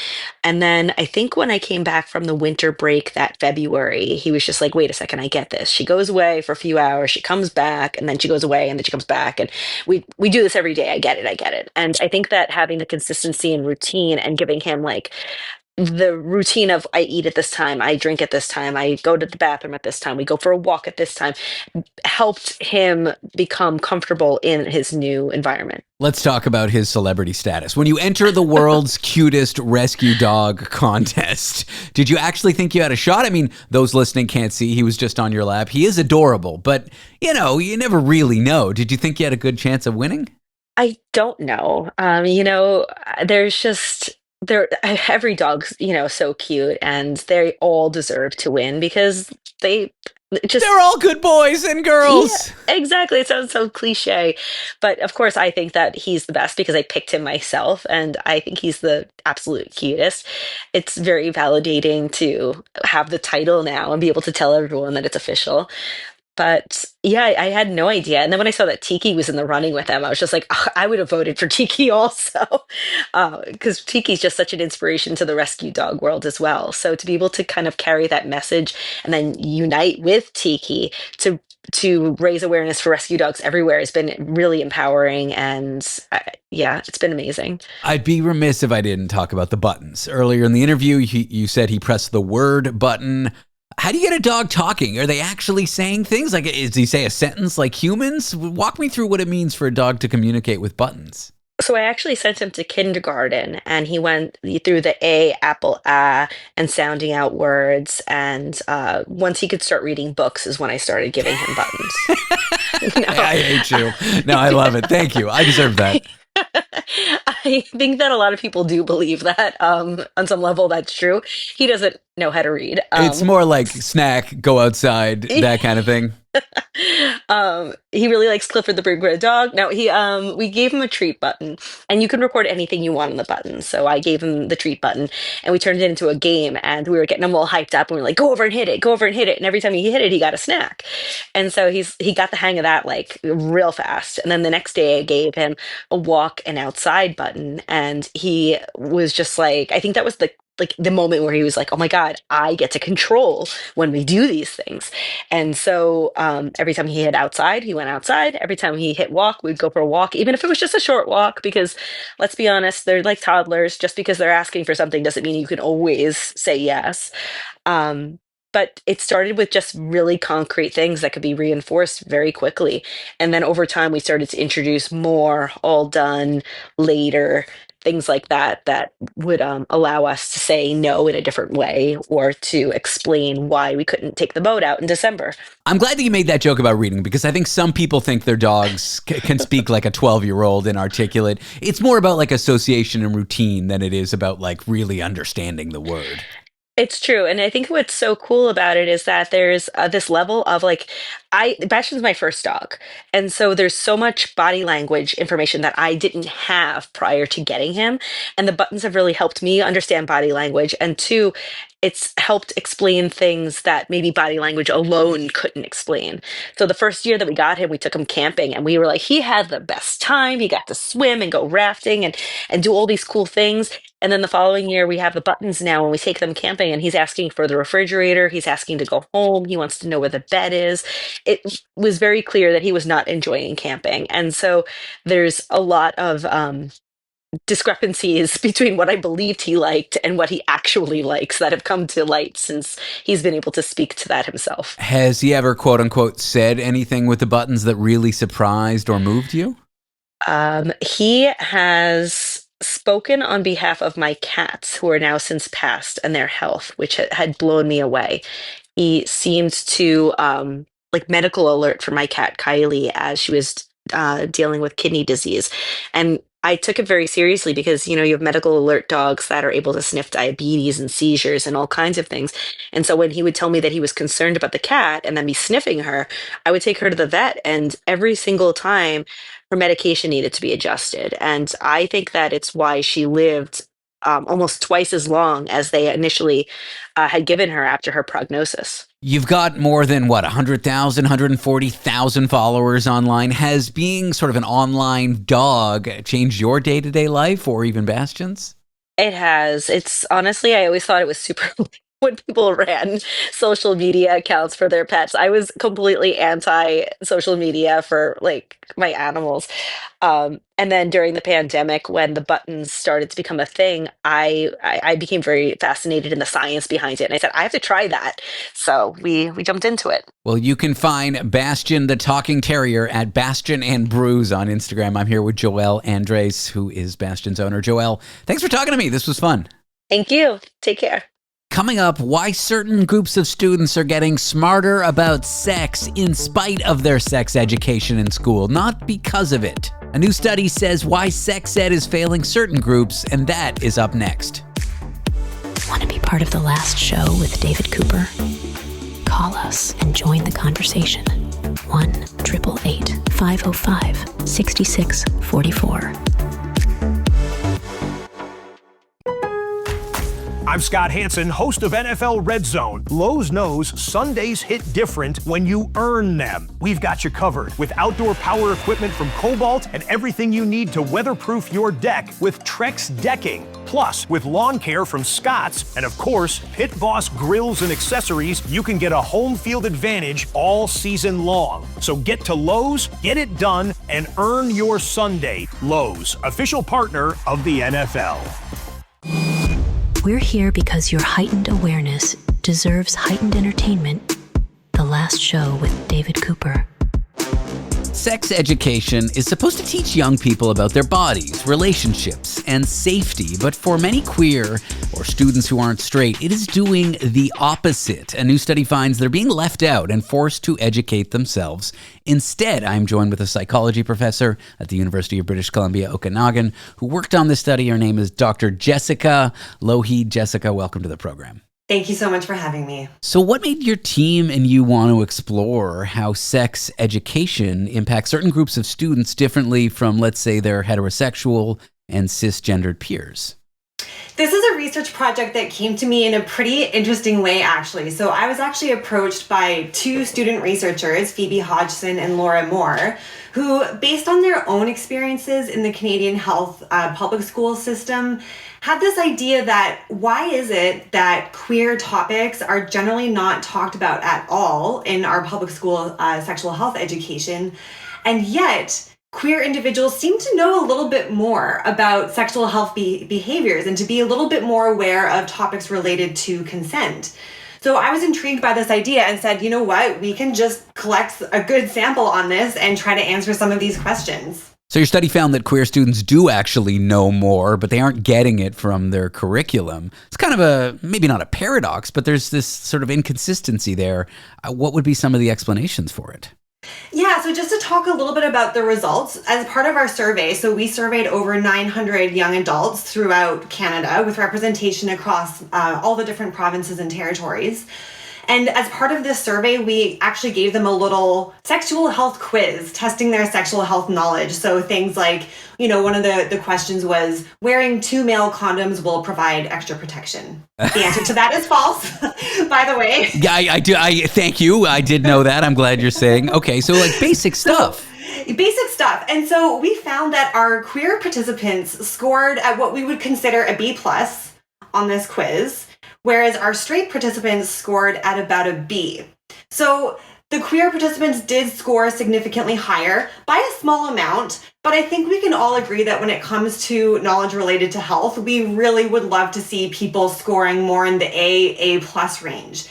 And then I think when I came back from the winter break that February, he was just like, "Wait a second, I get this. She goes away for a few hours, she comes back, and then she goes away, and then she comes back, and we do this every day. I get it, I get it." And I think that having the consistency and routine and giving him like the routine of I eat at this time, I drink at this time, I go to the bathroom at this time, we go for a walk at this time, helped him become comfortable in his new environment. Let's talk about his celebrity status. When you enter the world's cutest rescue dog contest, did you actually think you had a shot? I mean, those listening can't see. He was just on your lap. He is adorable, but, you never really know. Did you think you had a good chance of winning? I don't know. There's just every dog's so cute, and they all deserve to win because they're all good boys and girls. Yeah, exactly. It sounds so cliche, but of course I think that he's the best because I picked him myself, and I think he's the absolute cutest. It's very validating to have the title now and be able to tell everyone that it's official. But yeah, I had no idea. And then when I saw that Tiki was in the running with them, I was just like, "Ugh, I would have voted for Tiki also." Because Tiki's just such an inspiration to the rescue dog world as well. So to be able to kind of carry that message and then unite with Tiki to raise awareness for rescue dogs everywhere has been really empowering. And yeah, it's been amazing. I'd be remiss if I didn't talk about the buttons. Earlier in the interview, you said he pressed the word button. How do you get a dog talking? Are they actually saying things? Like, does he say a sentence like humans? Walk me through what it means for a dog to communicate with buttons. So I actually sent him to kindergarten, and he went through the A, apple, and sounding out words. And once he could start reading books is when I started giving him buttons. I hate you. No, I love it. Thank you. I deserve that. I think that a lot of people do believe that. On some level, that's true. He doesn't know how to read. It's more like snack, go outside, that kind of thing. He really likes Clifford the Big Red Dog. Now we gave him a treat button, and you can record anything you want on the button. So I gave him the treat button, and we turned it into a game, and we were getting him all hyped up, and we were like, "Go over and hit it, go over and hit it." And every time he hit it, he got a snack. And so he got the hang of that like real fast. And then the next day I gave him a walk and outside button, and he was just like, I think that was the like the moment where he was like, oh my God, I get to control when we do these things. And so every time he hit outside, he went outside. Every time he hit walk, we'd go for a walk, even if it was just a short walk, because let's be honest, they're like toddlers. Just because they're asking for something doesn't mean you can always say yes. Um, but it started with just really concrete things that could be reinforced very quickly. And then over time, we started to introduce more all done later, things like that, that would allow us to say no in a different way or to explain why we couldn't take the boat out in December. I'm glad that you made that joke about reading, because I think some people think their dogs can speak like a 12-year-old and articulate. It's more about like association and routine than it is about like really understanding the word. It's true. And I think what's so cool about it is that there's this level of like, Bastion's my first dog. And so there's so much body language information that I didn't have prior to getting him. And the buttons have really helped me understand body language. And two, it's helped explain things that maybe body language alone couldn't explain. So the first year that we got him, we took him camping and we were like, he had the best time. He got to swim and go rafting and do all these cool things. And then the following year, we have the buttons now when we take them camping, and he's asking for the refrigerator. He's asking to go home. He wants to know where the bed is. It was very clear that he was not enjoying camping. And so there's a lot of discrepancies between what I believed he liked and what he actually likes that have come to light since he's been able to speak to that himself. Has he ever, quote unquote, said anything with the buttons that really surprised or moved you? He has spoken on behalf of my cats, who are now since passed, and their health, which had blown me away. He seemed to like medical alert for my cat Kylie as she was dealing with kidney disease, and I took it very seriously because, you know, you have medical alert dogs that are able to sniff diabetes and seizures and all kinds of things. And so when he would tell me that he was concerned about the cat and then be sniffing her, I would take her to the vet, and every single time her medication needed to be adjusted. And I think that it's why she lived almost twice as long as they initially had given her after her prognosis. You've got more than, 100,000, 140,000 followers online. Has being sort of an online dog changed your day-to-day life or even Bastion's? It has. It's honestly, I always thought it was super when people ran social media accounts for their pets. I was completely anti social media for like my animals. And then during the pandemic, when the buttons started to become a thing, I became very fascinated in the science behind it. And I said, I have to try that. So we jumped into it. Well, you can find Bastion the Talking Terrier at Bastion and Brews on Instagram. I'm here with Joelle Andres, who is Bastion's owner. Joelle, thanks for talking to me. This was fun. Thank you. Take care. Coming up, why certain groups of students are getting smarter about sex in spite of their sex education in school, not because of it. A new study says why sex ed is failing certain groups, and that is up next. Want to be part of the last show with David Cooper? Call us and join the conversation. 1-888-505-6644. I'm Scott Hansen, host of NFL Red Zone. Lowe's knows Sundays hit different when you earn them. We've got you covered with outdoor power equipment from Cobalt and everything you need to weatherproof your deck with Trex decking. Plus, with lawn care from Scott's and, of course, Pit Boss grills and accessories, you can get a home field advantage all season long. So get to Lowe's, get it done, and earn your Sunday. Lowe's, official partner of the NFL. We're here because your heightened awareness deserves heightened entertainment. The last show with David Cooper. Sex education is supposed to teach young people about their bodies, relationships, and safety, but for many queer or students who aren't straight, it is doing the opposite. A new study finds they're being left out and forced to educate themselves. Instead, I'm joined with a psychology professor at the University of British Columbia, Okanagan, who worked on this study. Her name is Dr. Jessica Lougheed. Jessica, welcome to the program. Thank you so much for having me. So what made your team and you want to explore how sex education impacts certain groups of students differently from, let's say, their heterosexual and cisgendered peers? This is a research project that came to me in a pretty interesting way, actually. So I was actually approached by two student researchers, Phoebe Hodgson and Laura Moore, who, based on their own experiences in the Canadian health public school system, had this idea that why is it that queer topics are generally not talked about at all in our public school sexual health education, and yet queer individuals seem to know a little bit more about sexual health behaviors and to be a little bit more aware of topics related to consent. So I was intrigued by this idea and said, you know what, we can just collect a good sample on this and try to answer some of these questions. So your study found that queer students do actually know more, but they aren't getting it from their curriculum. It's kind of a, maybe not a paradox, but there's this sort of inconsistency there. What would be some of the explanations for it? Yeah, so just to talk a little bit about the results, as part of our survey, so we surveyed over 900 young adults throughout Canada with representation across all the different provinces and territories. And as part of this survey, we actually gave them a little sexual health quiz, testing their sexual health knowledge. So things like, one of the questions was, wearing 2 male condoms will provide extra protection. The answer to that is false, by the way. Yeah, I do. Thank you. I did know that. I'm glad you're saying. Okay, so like basic stuff. Basic stuff. And so we found that our queer participants scored at what we would consider a B+ on this quiz, whereas our straight participants scored at about a B. So the queer participants did score significantly higher by a small amount, but I think we can all agree that when it comes to knowledge related to health, we really would love to see people scoring more in the A+ range.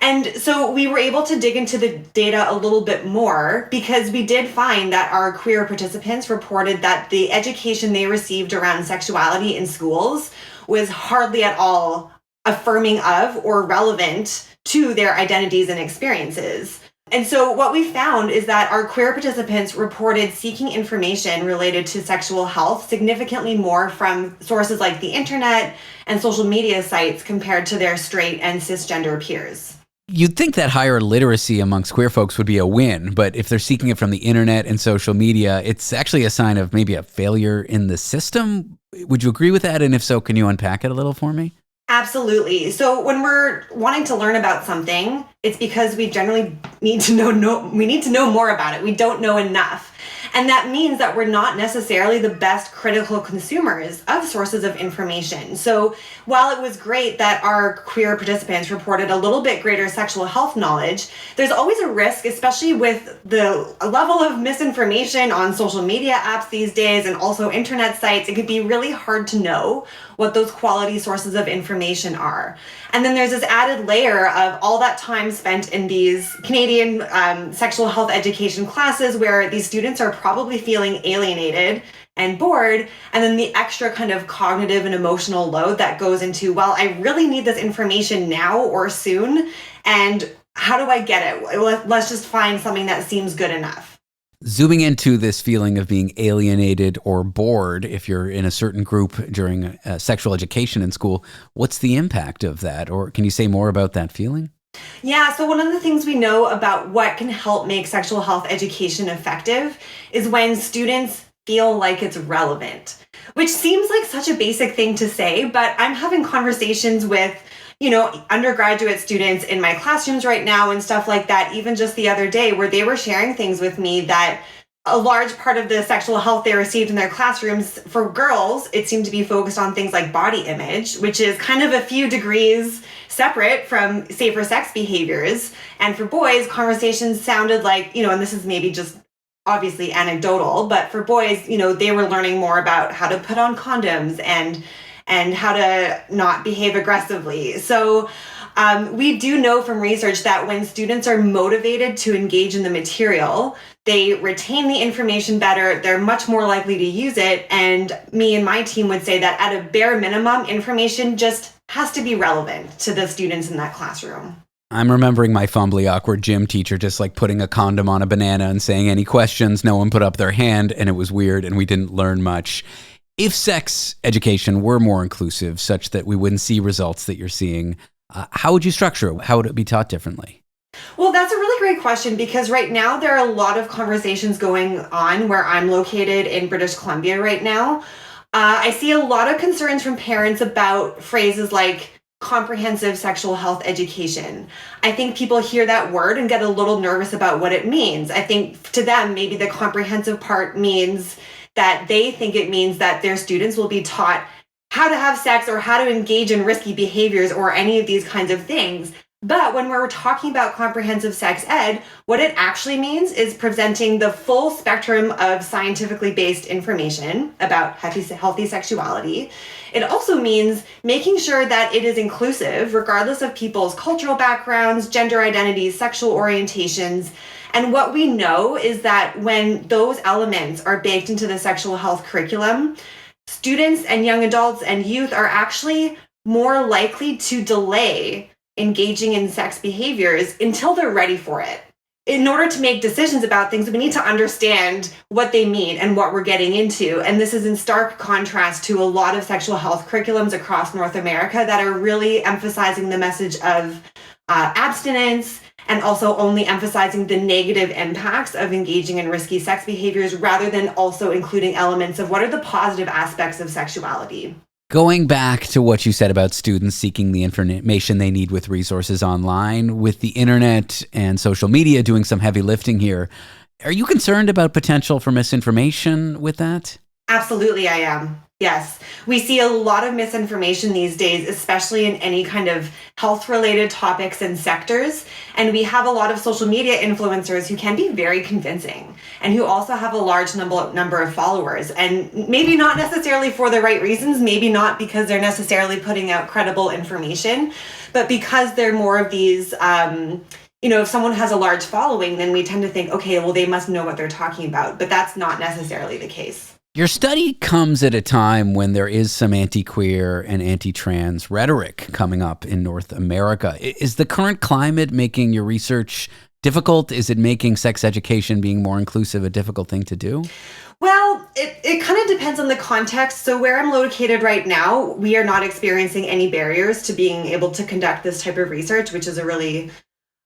And so we were able to dig into the data a little bit more because we did find that our queer participants reported that the education they received around sexuality in schools was hardly at all affirming of or relevant to their identities and experiences. And so what we found is that our queer participants reported seeking information related to sexual health significantly more from sources like the internet and social media sites compared to their straight and cisgender peers. You'd think that higher literacy amongst queer folks would be a win, but if they're seeking it from the internet and social media, it's actually a sign of maybe a failure in the system. Would you agree with that? And if so, can you unpack it a little for me? Absolutely. So when we're wanting to learn about something, it's because we generally need to know more about it. We don't know enough. And that means that we're not necessarily the best critical consumers of sources of information. So while it was great that our queer participants reported a little bit greater sexual health knowledge, there's always a risk, especially with the level of misinformation on social media apps these days and also internet sites. It could be really hard to know what those quality sources of information are. And then there's this added layer of all that time spent in these Canadian sexual health education classes where these students are probably feeling alienated and bored, and then the extra kind of cognitive and emotional load that goes into, well, I really need this information now or soon, and how do I get it? Let's just find something that seems good enough. Zooming into this feeling of being alienated or bored if you're in a certain group during sexual education in school, what's the impact of that? Or can you say more about that feeling? Yeah, so one of the things we know about what can help make sexual health education effective is when students feel like it's relevant, which seems like such a basic thing to say, but I'm having conversations with undergraduate students in my classrooms right now and stuff like that, even just the other day, where they were sharing things with me that a large part of the sexual health they received in their classrooms for girls, it seemed to be focused on things like body image, which is kind of a few degrees separate from safer sex behaviors. And for boys, conversations sounded like, and this is maybe just obviously anecdotal, but for boys, they were learning more about how to put on condoms and how to not behave aggressively. So we do know from research that when students are motivated to engage in the material, they retain the information better, they're much more likely to use it, and me and my team would say that at a bare minimum, information just has to be relevant to the students in that classroom. I'm remembering my fumbly awkward gym teacher just like putting a condom on a banana and saying any questions, no one put up their hand, and it was weird and we didn't learn much. If sex education were more inclusive, such that we wouldn't see results that you're seeing, how would you structure it? How would it be taught differently? Well, that's a really great question because right now there are a lot of conversations going on where I'm located in British Columbia right now. I see a lot of concerns from parents about phrases like comprehensive sexual health education. I think people hear that word and get a little nervous about what it means. I think to them, maybe the comprehensive part means that they think it means that their students will be taught how to have sex or how to engage in risky behaviors or any of these kinds of things. But when we're talking about comprehensive sex ed, what it actually means is presenting the full spectrum of scientifically based information about healthy sexuality. It also means making sure that it is inclusive, regardless of people's cultural backgrounds, gender identities, sexual orientations. And what we know is that when those elements are baked into the sexual health curriculum, students and young adults and youth are actually more likely to delay engaging in sex behaviors until they're ready for it. In order to make decisions about things, we need to understand what they mean and what we're getting into. And this is in stark contrast to a lot of sexual health curriculums across North America that are really emphasizing the message of abstinence and also only emphasizing the negative impacts of engaging in risky sex behaviors rather than also including elements of what are the positive aspects of sexuality. Going back to what you said about students seeking the information they need with resources online, with the internet and social media doing some heavy lifting here, are you concerned about potential for misinformation with that? Absolutely, I am. Yes. We see a lot of misinformation these days, especially in any kind of health-related topics and sectors. And we have a lot of social media influencers who can be very convincing and who also have a large number of followers. And maybe not necessarily for the right reasons, maybe not because they're necessarily putting out credible information, but because they're more of these, if someone has a large following, then we tend to think, okay, well, they must know what they're talking about. But that's not necessarily the case. Your study comes at a time when there is some anti-queer and anti-trans rhetoric coming up in North America. Is the current climate making your research difficult? Is it making sex education being more inclusive a difficult thing to do? Well, it kind of depends on the context. So where I'm located right now, we are not experiencing any barriers to being able to conduct this type of research, which is a really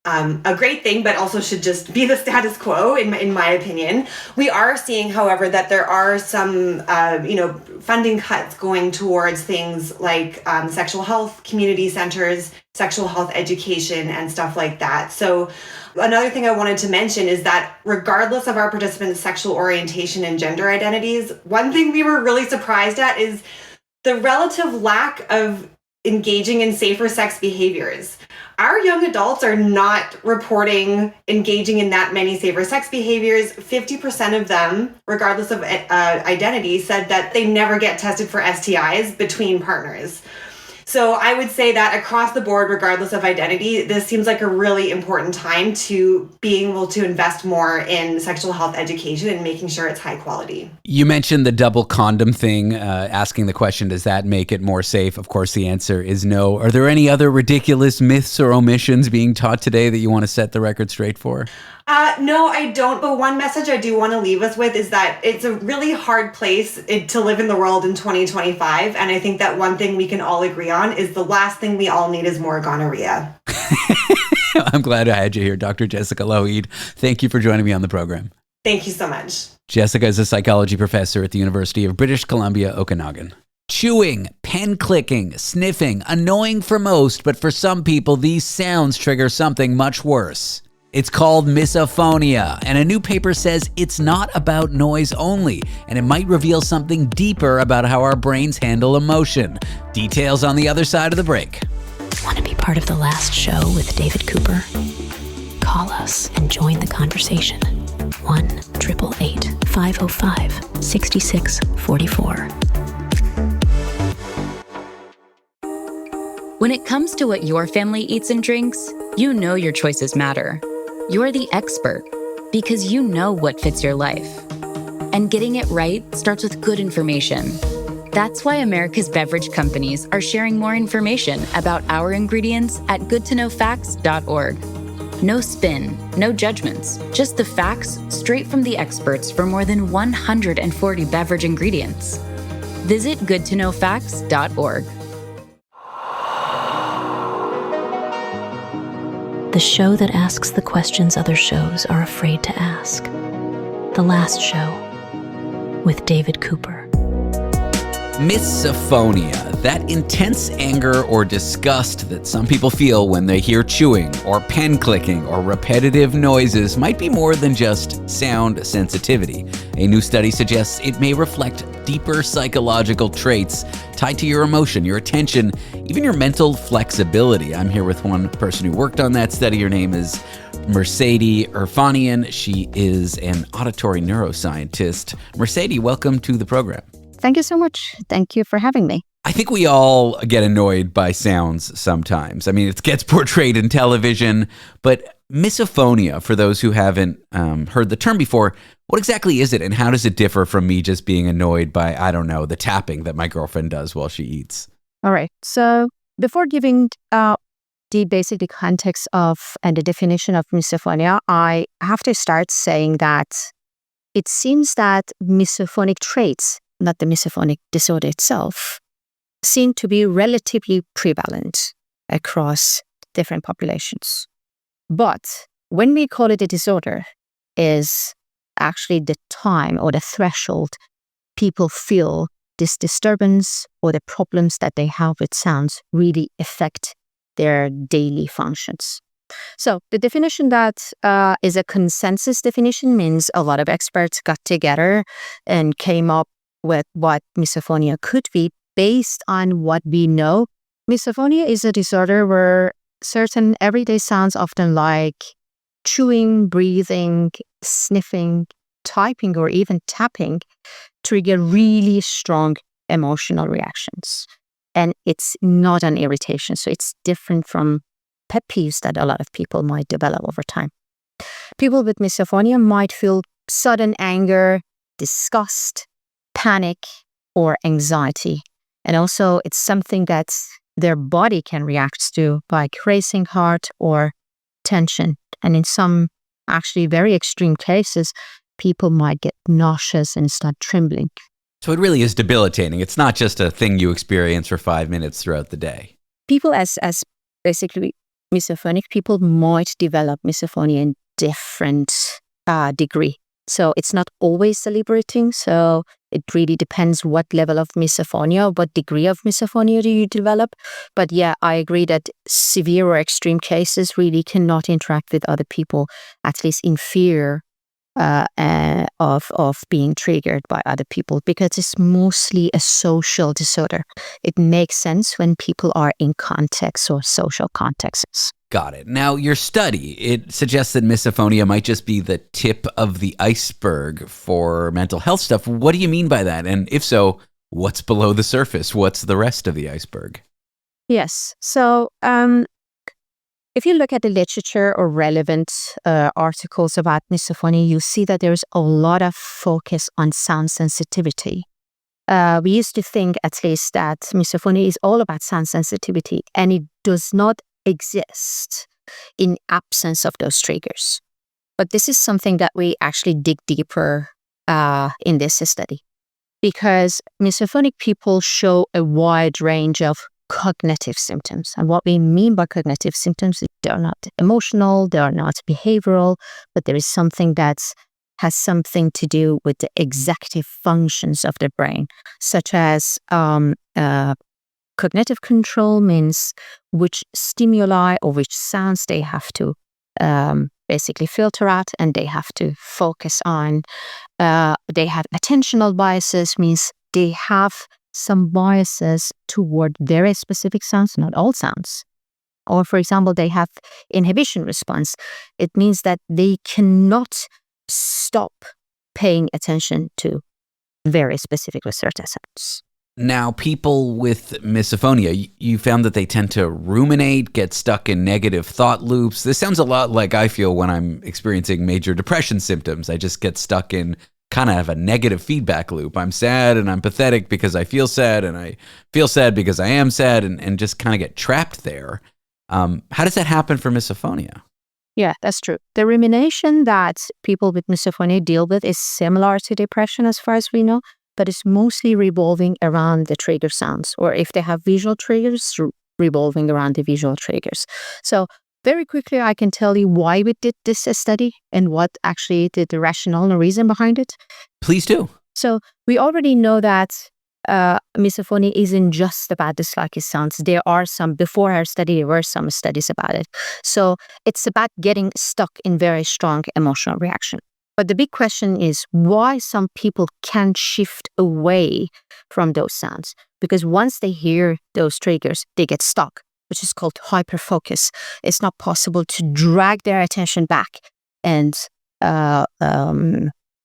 a great thing, but also should just be the status quo, in my opinion. We are seeing, however, that there are some, funding cuts going towards things like sexual health community centers, sexual health education, and stuff like that. So another thing I wanted to mention is that regardless of our participants' sexual orientation and gender identities, one thing we were really surprised at is the relative lack of engaging in safer sex behaviors. Our young adults are not reporting engaging in that many safer sex behaviors. 50% of them, regardless of identity, said that they never get tested for STIs between partners. So I would say that across the board, regardless of identity, this seems like a really important time to being able to invest more in sexual health education and making sure it's high quality. You mentioned the double condom thing, asking the question, does that make it more safe? Of course, the answer is no. Are there any other ridiculous myths or omissions being taught today that you want to set the record straight for? No, I don't. But one message I do want to leave us with is that it's a really hard place to live in the world in 2025. And I think that one thing we can all agree on is the last thing we all need is more gonorrhea. I'm glad I had you here, Dr. Jessica Lougheed. Thank you for joining me on the program. Thank you so much. Jessica is a psychology professor at the University of British Columbia, Okanagan. Chewing, pen clicking, sniffing, annoying for most, but for some people, these sounds trigger something much worse. It's called misophonia, and a new paper says it's not about noise only, and it might reveal something deeper about how our brains handle emotion. Details on the other side of the break. Want to be part of the last show with David Cooper? Call us and join the conversation. 1-888-505-6644. When it comes to what your family eats and drinks, you know your choices matter. You're the expert because you know what fits your life. And getting it right starts with good information. That's why America's beverage companies are sharing more information about our ingredients at goodtoknowfacts.org. No spin, no judgments, just the facts straight from the experts for more than 140 beverage ingredients. Visit goodtoknowfacts.org. The show that asks the questions other shows are afraid to ask. The Last Show with David Cooper. Misophonia, that intense anger or disgust that some people feel when they hear chewing or pen clicking or repetitive noises, might be more than just sound sensitivity. A new study suggests it may reflect deeper psychological traits tied to your emotion, your attention, even your mental flexibility. I'm here with one person who worked on that study. Her name is Mercede Erfanian. She is an auditory neuroscientist. Mercede, welcome to the program. Thank you so much. Thank you for having me. I think we all get annoyed by sounds sometimes. I mean, it gets portrayed in television, but misophonia, for those who haven't heard the term before, what exactly is it and how does it differ from me just being annoyed by, I don't know, the tapping that my girlfriend does while she eats? All right. So before giving the basic context of and the definition of misophonia, I have to start saying that it seems that misophonic traits, not the misophonic disorder itself, seem to be relatively prevalent across different populations. But when we call it a disorder, is actually the time or the threshold people feel this disturbance or the problems that they have with sounds really affect their daily functions. So the definition that is a consensus definition means a lot of experts got together and came up with what misophonia could be based on what we know. Misophonia is a disorder where certain everyday sounds, often like chewing, breathing, sniffing, typing, or even tapping, trigger really strong emotional reactions. And it's not an irritation, so it's different from pet peeves that a lot of people might develop over time. People with misophonia might feel sudden anger, disgust, panic, or anxiety. And also, it's something that their body can react to, like racing heart or tension. And in some actually very extreme cases, people might get nauseous and start trembling. So it really is debilitating. It's not just a thing you experience for 5 minutes throughout the day. People as basically misophonic people might develop misophonia in different degree. So it's not always deliberating. So it really depends what level of misophonia, what degree of misophonia do you develop. But yeah, I agree that severe or extreme cases really cannot interact with other people, at least in fear of being triggered by other people, because it's mostly a social disorder. It makes sense when people are in context or social contexts. Got it. Now, your study, it suggests that misophonia might just be the tip of the iceberg for mental health stuff. What do you mean by that? And if so, what's below the surface? What's the rest of the iceberg? Yes. So if you look at the literature or relevant articles about misophonia, you see that there's a lot of focus on sound sensitivity. We used to think, at least, that misophonia is all about sound sensitivity, and it does not exist in absence of those triggers. But this is something that we actually dig deeper in this study, because misophonic people show a wide range of cognitive symptoms. And what we mean by cognitive symptoms is they're not emotional, they are not behavioral, but there is something that has something to do with the executive functions of the brain, such as cognitive control means which stimuli or which sounds they have to basically filter out and they have to focus on. They have attentional biases, means they have some biases toward very specific sounds, not all sounds. Or, for example, they have inhibition response. It means that they cannot stop paying attention to very specific research sounds. Now, people with misophonia, you found that they tend to ruminate, get stuck in negative thought loops. This sounds a lot like I feel when I'm experiencing major depression symptoms. I just get stuck in kind of a negative feedback loop. I'm sad and I'm pathetic because I feel sad, and I feel sad because I am sad, and just kind of get trapped there. How does that happen for misophonia? Yeah, that's true. The rumination that people with misophonia deal with is similar to depression as far as we know, but it's mostly revolving around the trigger sounds, or if they have visual triggers, revolving around the visual triggers. So very quickly, I can tell you why we did this study and what actually the rationale and reason behind it. Please do. So we already know that misophonia isn't just about disliking sounds. There are some, before our study, there were some studies about it. So it's about getting stuck in very strong emotional reaction. But the big question is why some people can't shift away from those sounds. Because once they hear those triggers, they get stuck, which is called hyperfocus. It's not possible to drag their attention back and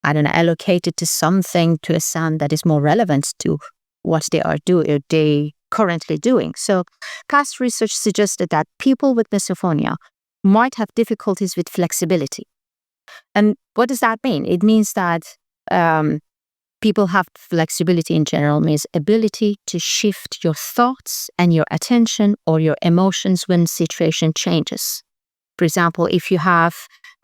allocate it to something, to a sound that is more relevant to what they currently doing. So past research suggested that people with misophonia might have difficulties with flexibility. And what does that mean? It means that people have flexibility in general, means ability to shift your thoughts and your attention or your emotions when situation changes. For example, if you have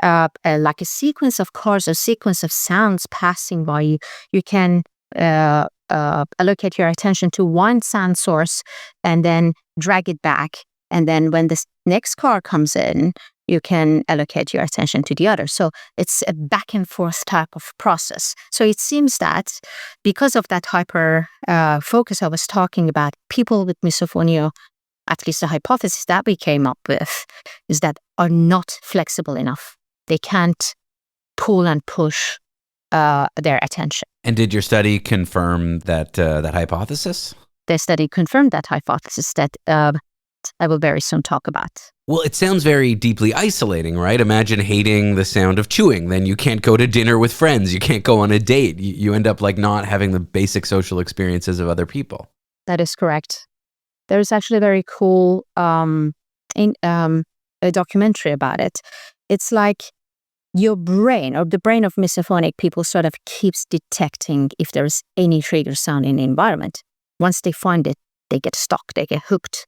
like a sequence of cars or sequence of sounds passing by you, you can allocate your attention to one sound source and then drag it back. And then when the next car comes in, you can allocate your attention to the other. So it's a back and forth type of process. So it seems that because of that hyper focus I was talking about, people with misophonia, at least the hypothesis that we came up with, is that are not flexible enough. They can't pull and push their attention. And did your study confirm that hypothesis? The study confirmed that hypothesis that I will very soon talk about. Well, it sounds very deeply isolating, right? Imagine hating the sound of chewing. Then you can't go to dinner with friends. You can't go on a date. You end up like not having the basic social experiences of other people. That is correct. There's actually a very cool a documentary about it. It's like your brain, or the brain of misophonic people, sort of keeps detecting if there's any trigger sound in the environment. Once they find it, they get stuck, they get hooked.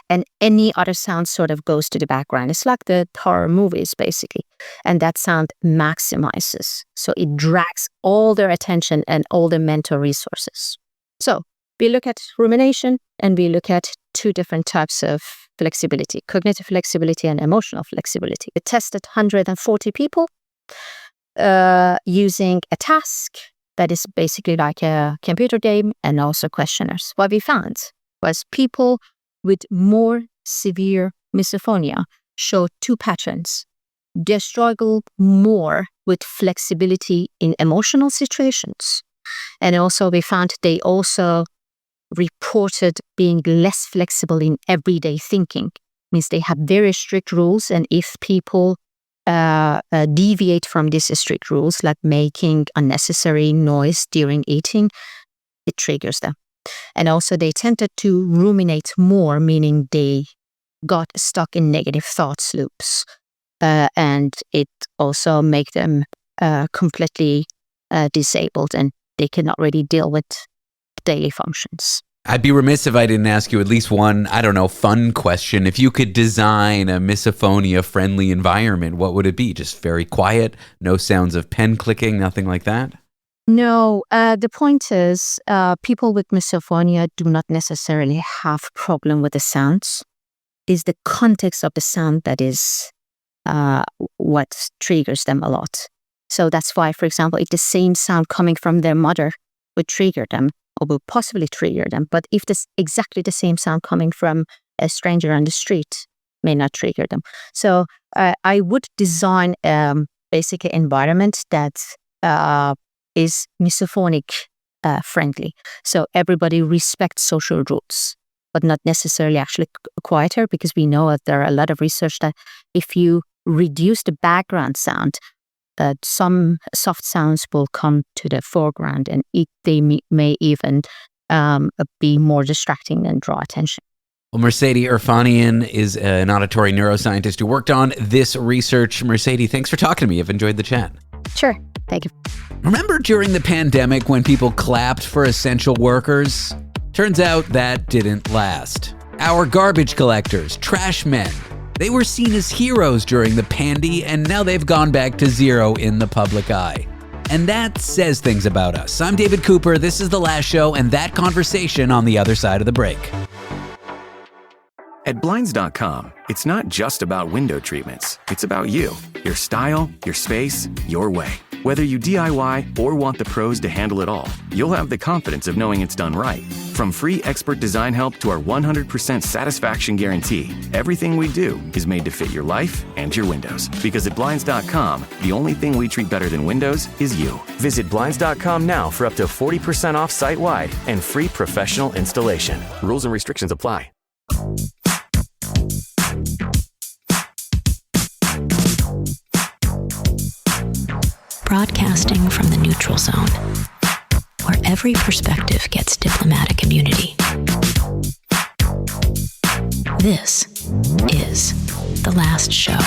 And any other sound sort of goes to the background. It's like the horror movies, basically. And that sound maximizes. So it drags all their attention and all the mental resources. So we look at rumination and we look at two different types of flexibility, cognitive flexibility and emotional flexibility. We tested 140 people using a task that is basically like a computer game and also questionnaires. What we found was people with more severe misophonia showed two patterns. They struggle more with flexibility in emotional situations. And also we found they also reported being less flexible in everyday thinking. Means they have very strict rules, and if people deviate from these strict rules, like making unnecessary noise during eating, it triggers them. And also they tended to ruminate more, meaning they got stuck in negative thoughts loops. And it also make them completely disabled, and they cannot really deal with daily functions. I'd be remiss if I didn't ask you at least one, fun question. If you could design a misophonia-friendly environment, what would it be? Just very quiet, no sounds of pen clicking, nothing like that? No, the point is people with misophonia do not necessarily have problem with the sounds. It's the context of the sound that is what triggers them a lot. So that's why, for example, if the same sound coming from their mother would trigger them, or will possibly trigger them, but if this exactly the same sound coming from a stranger on the street may not trigger them. So I would design basically an environment that is misophonic friendly. So everybody respects social rules, but not necessarily actually quieter, because we know that there are a lot of research that if you reduce the background sound, some soft sounds will come to the foreground, and they may even be more distracting and draw attention. Well, Mercede Erfanian is an auditory neuroscientist who worked on this research. Mercede, thanks for talking to me. I've enjoyed the chat. Sure. Thank you. Remember during the pandemic when people clapped for essential workers? Turns out that didn't last. Our garbage collectors, trash men, they were seen as heroes during the pandy, and now they've gone back to zero in the public eye. And that says things about us. I'm David Cooper, this is The Last Show, and that conversation on the other side of the break. At Blinds.com, it's not just about window treatments. It's about you, your style, your space, your way. Whether you DIY or want the pros to handle it all, you'll have the confidence of knowing it's done right. From free expert design help to our 100% satisfaction guarantee, everything we do is made to fit your life and your windows. Because at Blinds.com, the only thing we treat better than windows is you. Visit Blinds.com now for up to 40% off site-wide and free professional installation. Rules and restrictions apply. Broadcasting from the neutral zone, where every perspective gets diplomatic immunity. This is The Last Show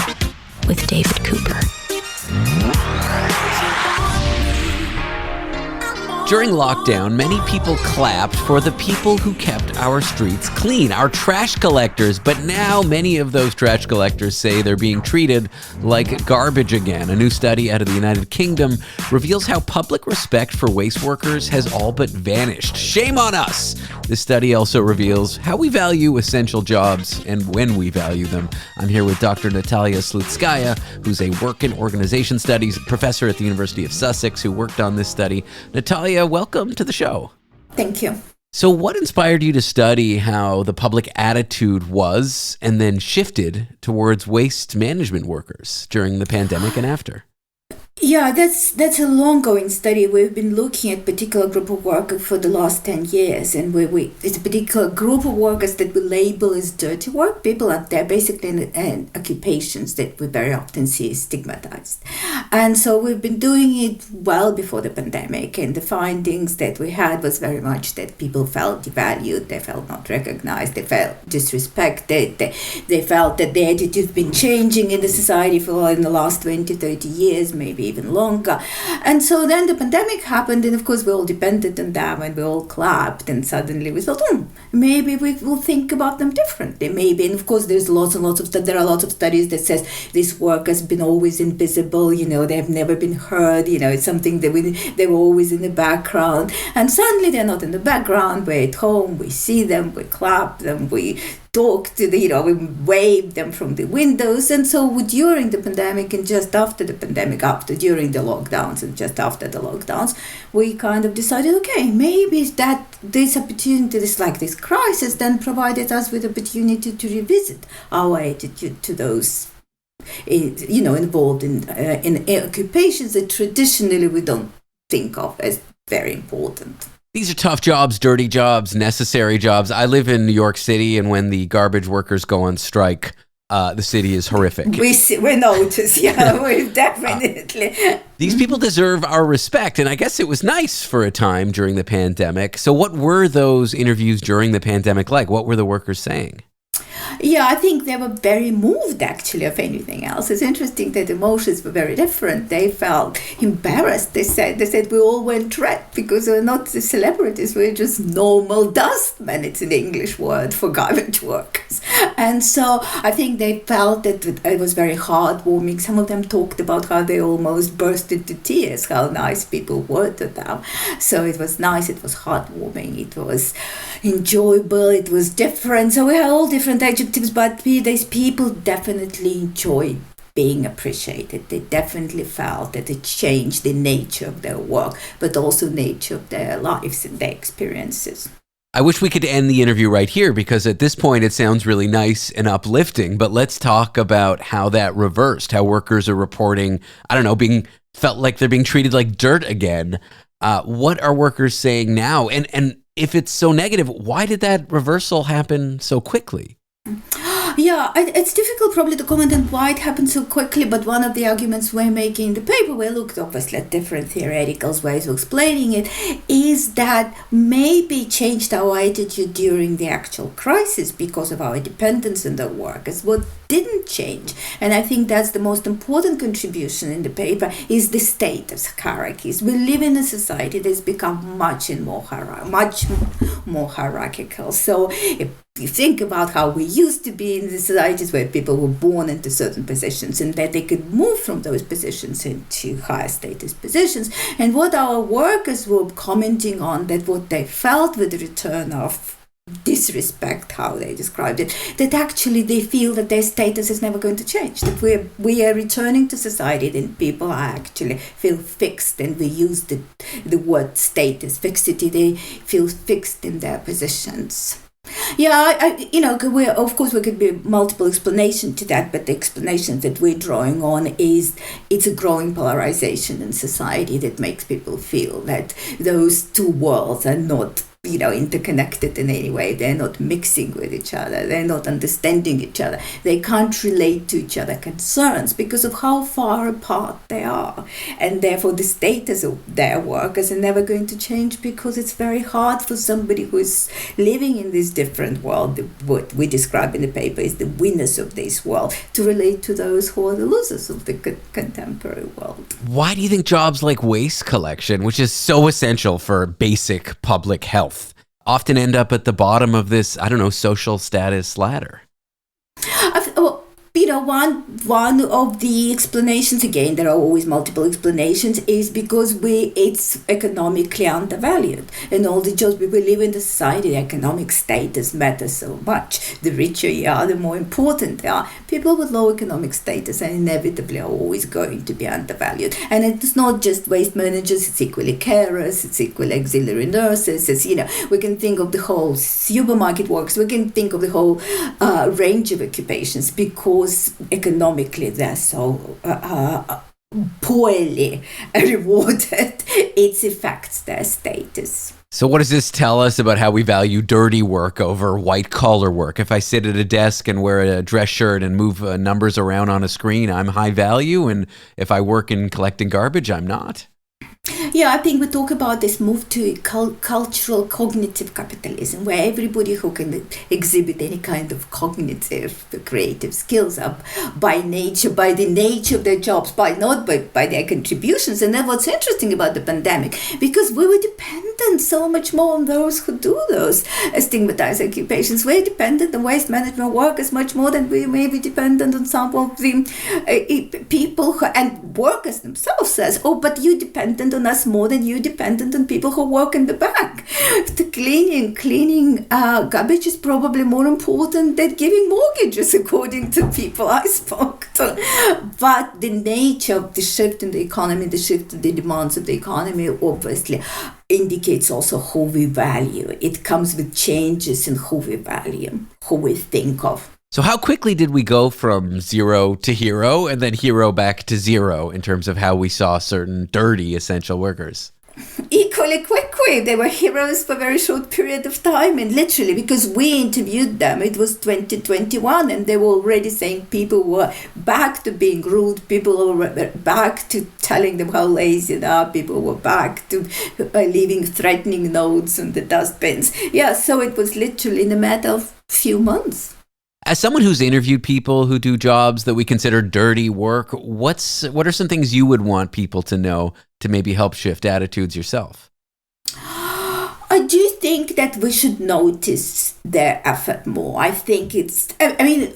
with David Cooper. During lockdown, many people clapped for the people who kept our streets clean, our trash collectors. But now many of those trash collectors say they're being treated like garbage again. A new study out of the United Kingdom reveals how public respect for waste workers has all but vanished. Shame on us! This study also reveals how we value essential jobs and when we value them. I'm here with Dr. Natalia Slutskaya, who's a work and organization studies professor at the University of Sussex who worked on this study. Natalia, welcome to the show. Thank you. So what inspired you to study how the public attitude was and then shifted towards waste management workers during the pandemic and after? Yeah, that's a long-going study. We've been looking at a particular group of workers for the last 10 years, and it's a particular group of workers that we label as dirty work. People are there basically in occupations that we very often see stigmatized. And so we've been doing it well before the pandemic, and the findings that we had was very much that people felt devalued, they felt not recognized, they felt disrespected, they felt that the attitude's been changing in the society in the last 20, 30 years, maybe even longer. And so then the pandemic happened, and of course we all depended on them, and we all clapped, and suddenly we thought, maybe we will think about them differently. Maybe, and of course there are lots of studies that says this work has been always invisible, they have never been heard, it's something that they were always in the background, and suddenly they're not in the background, we're at home, we see them, we clap them, we talk to we wave them from the windows. And so during the pandemic and just after the pandemic, during the lockdowns and just after the lockdowns, we kind of decided, okay, maybe that this opportunity, this crisis then provided us with opportunity to revisit our attitude to those involved in occupations that traditionally we don't think of as very important. These are tough jobs, dirty jobs, necessary jobs. I live in New York City, and when the garbage workers go on strike, the city is horrific. We notice, we definitely. These people deserve our respect, and I guess it was nice for a time during the pandemic. So what were those interviews during the pandemic like? What were the workers saying? Yeah, I think they were very moved, actually, of anything else. It's interesting that emotions were very different. They felt embarrassed. They said we all went red because we're not the celebrities. We're just normal dustmen. It's an English word for garbage workers. And so I think they felt that it was very heartwarming. Some of them talked about how they almost burst into tears, how nice people were to them. So it was nice. It was heartwarming. It was enjoyable. It was different. So we had all different adjectives, but these people definitely enjoyed being appreciated. They definitely felt that it changed the nature of their work, but also nature of their lives and their experiences. I wish we could end the interview right here because at this point it sounds really nice and uplifting, but let's talk about how that reversed, how workers are reporting, felt like they're being treated like dirt again. What are workers saying now? And if it's so negative, why did that reversal happen so quickly? Yeah, it's difficult probably to comment on why it happened so quickly, but one of the arguments we're making in the paper, we looked obviously at different theoretical ways of explaining it, is that maybe changed our attitude during the actual crisis because of our dependence on the workers. What didn't change, and I think that's the most important contribution in the paper, is the status hierarchies. We live in a society that's become much more hierarchical. So if you think about how we used to be in the societies where people were born into certain positions and that they could move from those positions into higher status positions, and what our workers were commenting on, that what they felt with the return of disrespect how they described it, that actually they feel that their status is never going to change, that we are returning to society, that people actually feel fixed, and we use the word status, fixity, they feel fixed in their positions. Yeah, of course, there could be multiple explanations to that, but the explanation that we're drawing on is it's a growing polarization in society that makes people feel that those two worlds are not interconnected in any way. They're not mixing with each other. They're not understanding each other. They can't relate to each other's concerns because of how far apart they are. And therefore, the status of their workers are never going to change because it's very hard for somebody who is living in this different world, what we describe in the paper is the winners of this world, to relate to those who are the losers of the contemporary world. Why do you think jobs like waste collection, which is so essential for basic public health, often end up at the bottom of this, social status ladder? One of the explanations, again, there are always multiple explanations, is because it's economically undervalued. And all the jobs we live in the society, the economic status matters so much. The richer you are, the more important they are. People with low economic status are inevitably always going to be undervalued. And it's not just waste managers, it's equally carers, it's equally auxiliary nurses. We can think of the whole supermarket workers, we can think of the whole range of occupations, because economically they're so poorly rewarded. It affects their status. So what does this tell us about how we value dirty work over white collar work? If I sit at a desk and wear a dress shirt and move numbers around on a screen, I'm high value, and if I work in collecting garbage, I'm not. Yeah, I think we talk about this move to cultural cognitive capitalism, where everybody who can exhibit any kind of cognitive, creative skills are by the nature of their jobs, by their contributions. And then what's interesting about the pandemic, because we were dependent so much more on those who do those stigmatized occupations. We're dependent on waste management workers much more than we may be dependent on some of the people who, and workers themselves says, but you're dependent on us more than you're dependent on people who work in the bank. The cleaning garbage is probably more important than giving mortgages, according to people I spoke to. But the nature of the shift in the economy, the shift in the demands of the economy, obviously indicates also who we value. It comes with changes in who we value, who we think of. So how quickly did we go from zero to hero and then hero back to zero in terms of how we saw certain dirty essential workers? Equally quickly. They were heroes for a very short period of time, and literally because we interviewed them, it was 2021, and they were already saying people were back to being rude, people were back to telling them how lazy they are, people were back to leaving threatening notes in the dustbins. Yeah, so it was literally in a matter of few months. As someone who's interviewed people who do jobs that we consider dirty work, what are some things you would want people to know to maybe help shift attitudes yourself? I do think that we should notice their effort more. I think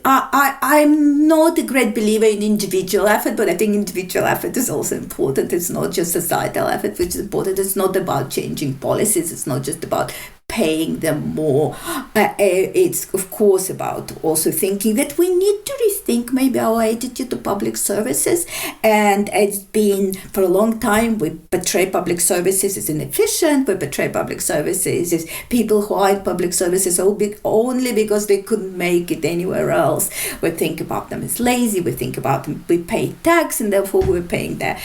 I'm not a great believer in individual effort, but I think individual effort is also important. It's not just societal effort, which is important. It's not about changing policies. It's not just about paying them more. It's of course about also thinking that we need to rethink maybe our attitude to public services. And it's been for a long time, we portray public services as inefficient, we portray public services as people who are in public services only because they couldn't make it anywhere else. We think about them as lazy, we think about them, we pay tax and therefore we're paying their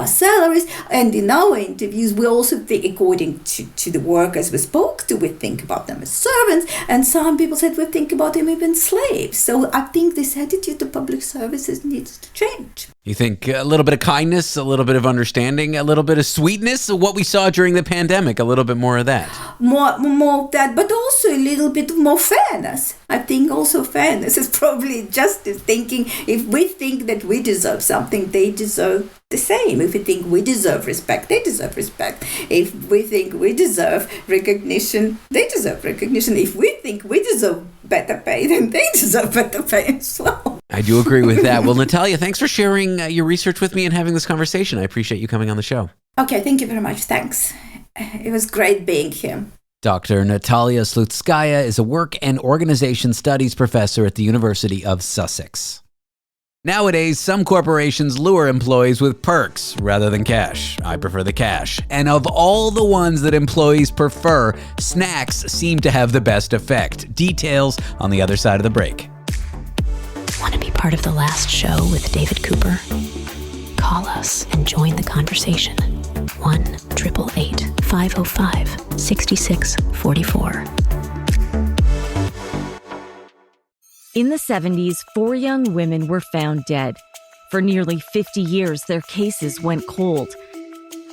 salaries. And in our interviews, we also think, according to the workers we spoke to, we think about them as servants, and some people said we think about them even slaves. So I think this attitude to public services needs to change. You think a little bit of kindness, a little bit of understanding, a little bit of sweetness, what we saw during the pandemic, a little bit more of that. More of that, but also a little bit more fairness. I think also fairness is probably justice, thinking if we think that we deserve something, they deserve the same. If we think we deserve respect, they deserve respect. If we think we deserve recognition, they deserve recognition. If we think we deserve better pay, then they deserve better pay as well. I do agree with that. Well, Natalia, thanks for sharing your research with me and having this conversation. I appreciate you coming on the show. Okay, thank you very much. Thanks. It was great being here. Dr. Natalia Slutskaya is a work and organization studies professor at the University of Sussex. Nowadays, some corporations lure employees with perks rather than cash. I prefer the cash. And of all the ones that employees prefer, snacks seem to have the best effect. Details on the other side of the break. Want to be part of the last show with David Cooper? Call us and join the conversation. 1-888-505-6644. In the 70s, 4 young women were found dead. For nearly 50 years, their cases went cold.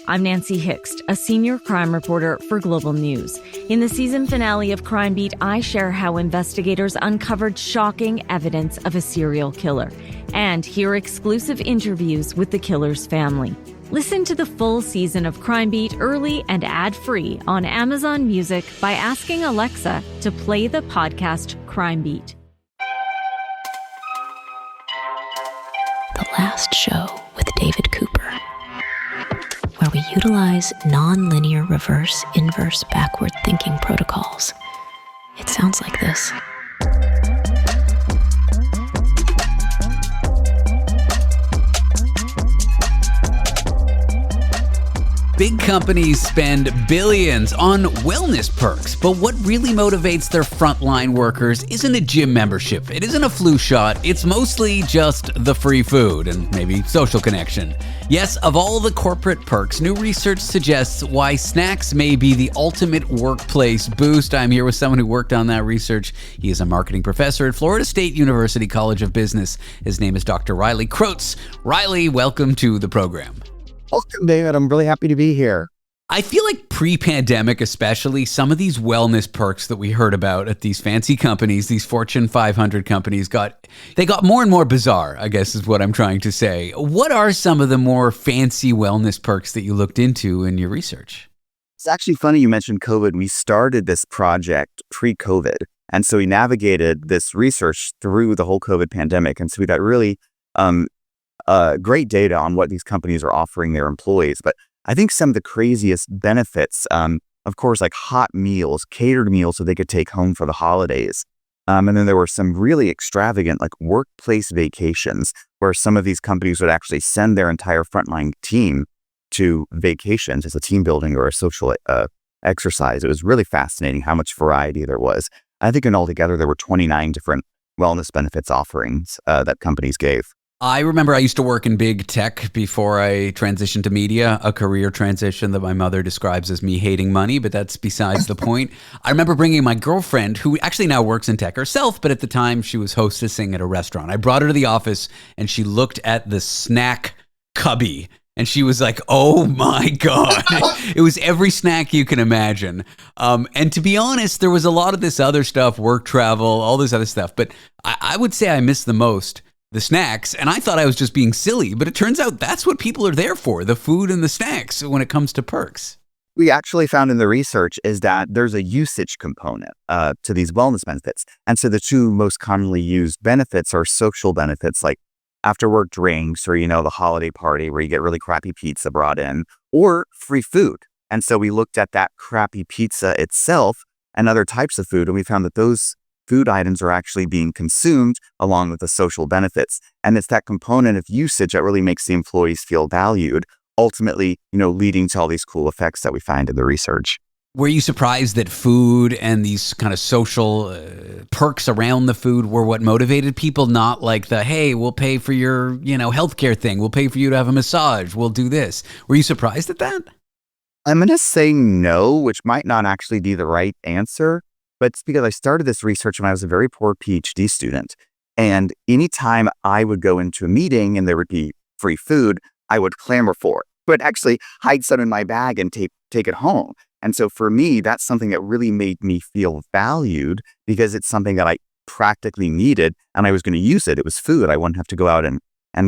I'm Nancy Hixt, a senior crime reporter for Global News. In the season finale of Crime Beat, I share how investigators uncovered shocking evidence of a serial killer and hear exclusive interviews with the killer's family. Listen to the full season of Crime Beat early and ad-free on Amazon Music by asking Alexa to play the podcast Crime Beat. The last show with David Cooper, where we utilize non-linear reverse, inverse, backward thinking protocols. It sounds like this. Big companies spend billions on wellness perks, but what really motivates their frontline workers isn't a gym membership. It isn't a flu shot. It's mostly just the free food and maybe social connection. Yes, of all the corporate perks, new research suggests why snacks may be the ultimate workplace boost. I'm here with someone who worked on that research. He is a marketing professor at Florida State University College of Business. His name is Dr. Riley Krotz. Riley, welcome to the program. Welcome, David. I'm really happy to be here. I feel like pre-pandemic especially, some of these wellness perks that we heard about at these fancy companies, these Fortune 500 companies, got more and more bizarre, I guess is what I'm trying to say. What are some of the more fancy wellness perks that you looked into in your research? It's actually funny you mentioned COVID. We started this project pre-COVID, and so we navigated this research through the whole COVID pandemic, and so we got really great data on what these companies are offering their employees. But I think some of the craziest benefits, of course, like hot meals, catered meals so they could take home for the holidays. And then there were some really extravagant like workplace vacations where some of these companies would actually send their entire frontline team to vacations as a team building or a social exercise. It was really fascinating how much variety there was. I think in altogether there were 29 different wellness benefits offerings that companies gave. I remember I used to work in big tech before I transitioned to media, a career transition that my mother describes as me hating money, but that's besides the point. I remember bringing my girlfriend, who actually now works in tech herself, but at the time she was hostessing at a restaurant. I brought her to the office and she looked at the snack cubby and she was like, oh my God. It was every snack you can imagine. And to be honest, there was a lot of this other stuff, work travel, all this other stuff, but I would say I missed the most the snacks, and I thought I was just being silly, but it turns out that's what people are there for, the food and the snacks when it comes to perks. We actually found in the research is that there's a usage component to these wellness benefits. And so the two most commonly used benefits are social benefits like after work drinks or, the holiday party where you get really crappy pizza brought in, or free food. And so we looked at that crappy pizza itself and other types of food, and we found that those food items are actually being consumed along with the social benefits. And it's that component of usage that really makes the employees feel valued, ultimately, leading to all these cool effects that we find in the research. Were you surprised that food and these kind of social perks around the food were what motivated people, not like the, hey, we'll pay for your, healthcare thing. We'll pay for you to have a massage. We'll do this. Were you surprised at that? I'm going to say no, which might not actually be the right answer. But it's because I started this research when I was a very poor PhD student. And anytime I would go into a meeting and there would be free food, I would clamor for it. But actually hide some in my bag and take it home. And so for me, that's something that really made me feel valued because it's something that I practically needed and I was going to use it. It was food. I wouldn't have to go out and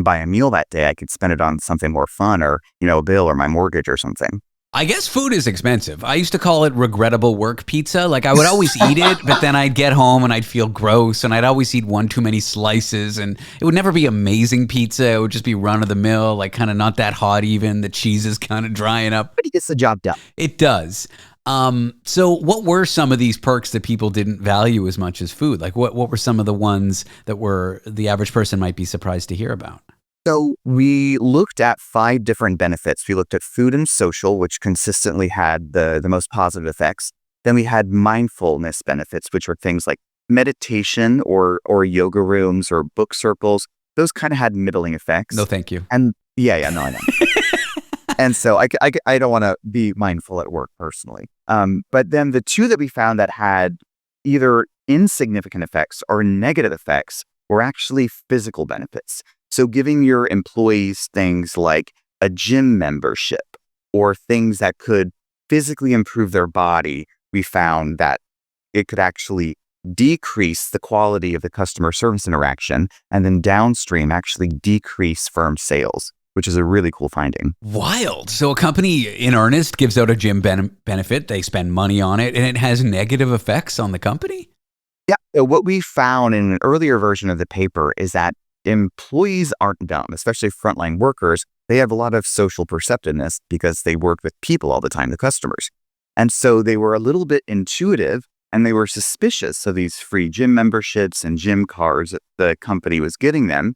buy a meal that day. I could spend it on something more fun or, a bill or my mortgage or something. I guess food is expensive. I used to call it regrettable work pizza. Like I would always eat it, but then I'd get home and I'd feel gross and I'd always eat one too many slices and it would never be amazing pizza. It would just be run of the mill, like kind of not that hot even. The cheese is kind of drying up. But it gets the job done. It does. So what were some of these perks that people didn't value as much as food? Like what were some of the ones that were the average person might be surprised to hear about? So we looked at 5 different benefits. We looked at food and social, which consistently had the most positive effects. Then we had mindfulness benefits, which were things like meditation or yoga rooms or book circles. Those kind of had middling effects. No, thank you. And no, I know. And so I don't want to be mindful at work personally. But then the 2 that we found that had either insignificant effects or negative effects were actually physical benefits. So giving your employees things like a gym membership or things that could physically improve their body, we found that it could actually decrease the quality of the customer service interaction and then downstream actually decrease firm sales, which is a really cool finding. Wild. So a company in earnest gives out a gym benefit, they spend money on it, and it has negative effects on the company? Yeah. What we found in an earlier version of the paper is that employees aren't dumb, especially frontline workers. They have a lot of social perceptiveness because they work with people all the time, the customers. And so they were a little bit intuitive and they were suspicious of these free gym memberships and gym cards that the company was giving them.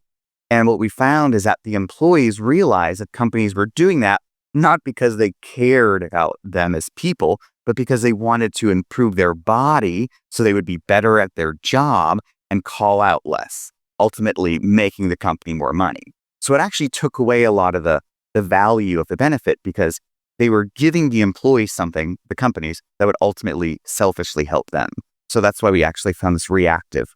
And what we found is that the employees realized that companies were doing that not because they cared about them as people, but because they wanted to improve their body so they would be better at their job and call out less, ultimately making the company more money. So it actually took away a lot of the value of the benefit because they were giving the employees something, the companies, that would ultimately selfishly help them. So that's why we actually found this reactive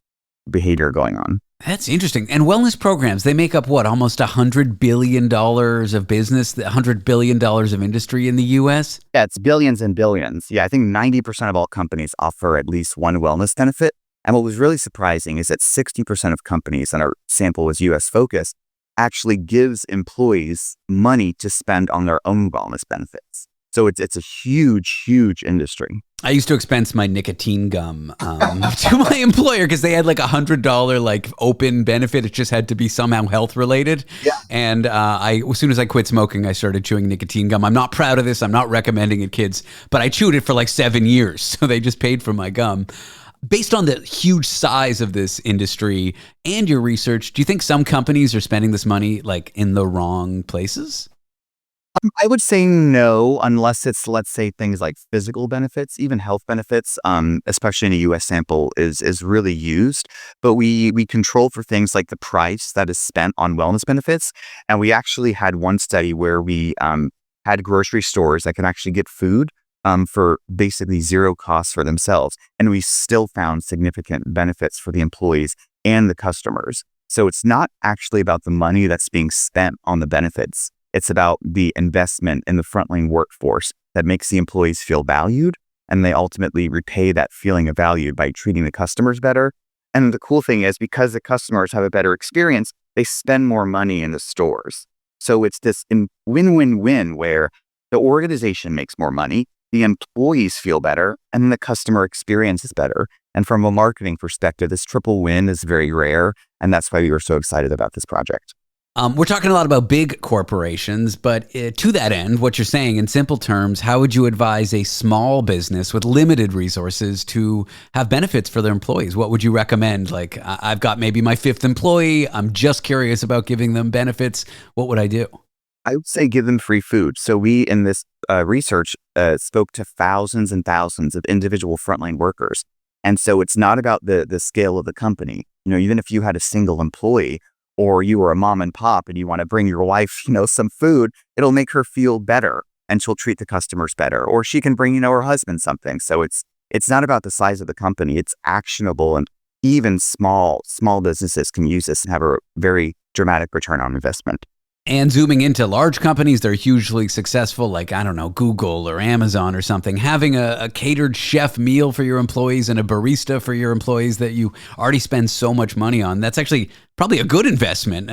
behavior going on. That's interesting. And wellness programs, they make up what, almost $100 billion of business, $100 billion of industry in the US? Yeah, it's billions and billions. Yeah, I think 90% of all companies offer at least one wellness benefit. And what was really surprising is that 60% of companies, and our sample was US focused, actually gives employees money to spend on their own wellness benefits. So it's a huge, huge industry. I used to expense my nicotine gum to my employer because they had like $100 like open benefit. It just had to be somehow health related. Yeah. And as soon as I quit smoking, I started chewing nicotine gum. I'm not proud of this. I'm not recommending it, kids, but I chewed it for like 7 years. So they just paid for my gum. Based on the huge size of this industry and your research, do you think some companies are spending this money like in the wrong places? I would say no, unless it's, let's say, things like physical benefits, even health benefits, especially in a U.S. sample, is really used. But we control for things like the price that is spent on wellness benefits. And we actually had one study where we had grocery stores that can actually get food for basically zero cost for themselves. And we still found significant benefits for the employees and the customers. So it's not actually about the money that's being spent on the benefits. It's about the investment in the frontline workforce that makes the employees feel valued, and they ultimately repay that feeling of value by treating the customers better. And the cool thing is, because the customers have a better experience, they spend more money in the stores. So it's this win-win-win where the organization makes more money, the employees feel better, and the customer experience is better. And from a marketing perspective, this triple win is very rare, and that's why we were so excited about this project. We're talking a lot about big corporations, but to that end, what you're saying in simple terms, how would you advise a small business with limited resources to have benefits for their employees? What would you recommend? Like, I've got maybe my 5th employee. I'm just curious about giving them benefits. What would I do? I would say give them free food. So we, in this research, spoke to thousands and thousands of individual frontline workers. And so it's not about the scale of the company. You know, even if you had a single employee, or you are a mom and pop and you want to bring your wife, some food, it'll make her feel better and she'll treat the customers better. Or she can bring, her husband something. So it's not about the size of the company. It's actionable, and even small businesses can use this and have a very dramatic return on investment. And zooming into large companies, they're hugely successful, like, I don't know, Google or Amazon or something. Having a catered chef meal for your employees and a barista for your employees that you already spend so much money on, that's actually probably a good investment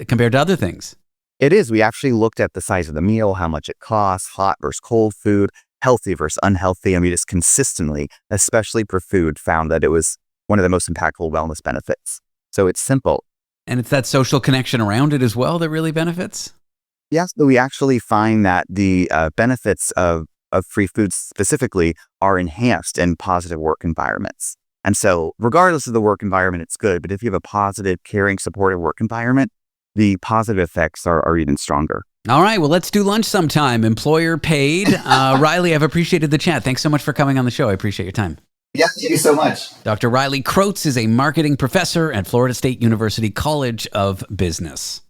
compared to other things. It is. We actually looked at the size of the meal, how much it costs, hot versus cold food, healthy versus unhealthy. And we just consistently, especially for food, found that it was one of the most impactful wellness benefits. So it's simple. And it's that social connection around it as well that really benefits? Yes, we actually find that the benefits of of free foods specifically are enhanced in positive work environments. And so regardless of the work environment, it's good. But if you have a positive, caring, supportive work environment, the positive effects are even stronger. All right, well, let's do lunch sometime. Employer paid. Riley, I've appreciated the chat. Thanks so much for coming on the show. I appreciate your time. Yeah, thank you so much. Dr. Riley Krotz is a marketing professor at Florida State University College of Business.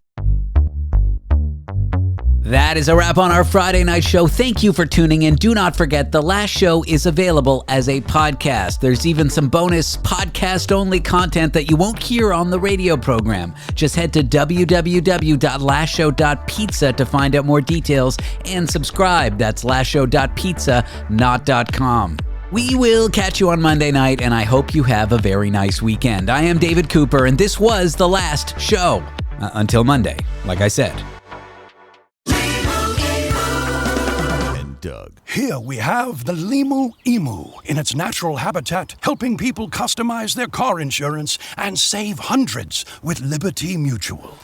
That is a wrap on our Friday night show. Thank you for tuning in. Do not forget, the last show is available as a podcast. There's even some bonus podcast-only content that you won't hear on the radio program. Just head to www.lastshow.pizza to find out more details and subscribe. That's lastshow.pizza, not .com. We will catch you on Monday night, and I hope you have a very nice weekend. I am David Cooper, and this was the last show. Until Monday, like I said. Doug. Here we have the Limu Emu in its natural habitat, helping people customize their car insurance and save hundreds with Liberty Mutual.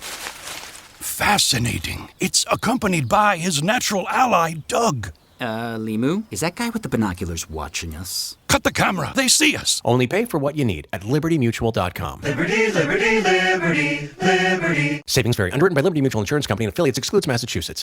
Fascinating. It's accompanied by his natural ally, Doug. Limu? Is that guy with the binoculars watching us? Cut the camera. They see us. Only pay for what you need at libertymutual.com. Liberty, liberty, liberty, liberty. Savings vary. Underwritten by Liberty Mutual Insurance Company and affiliates. Excludes Massachusetts.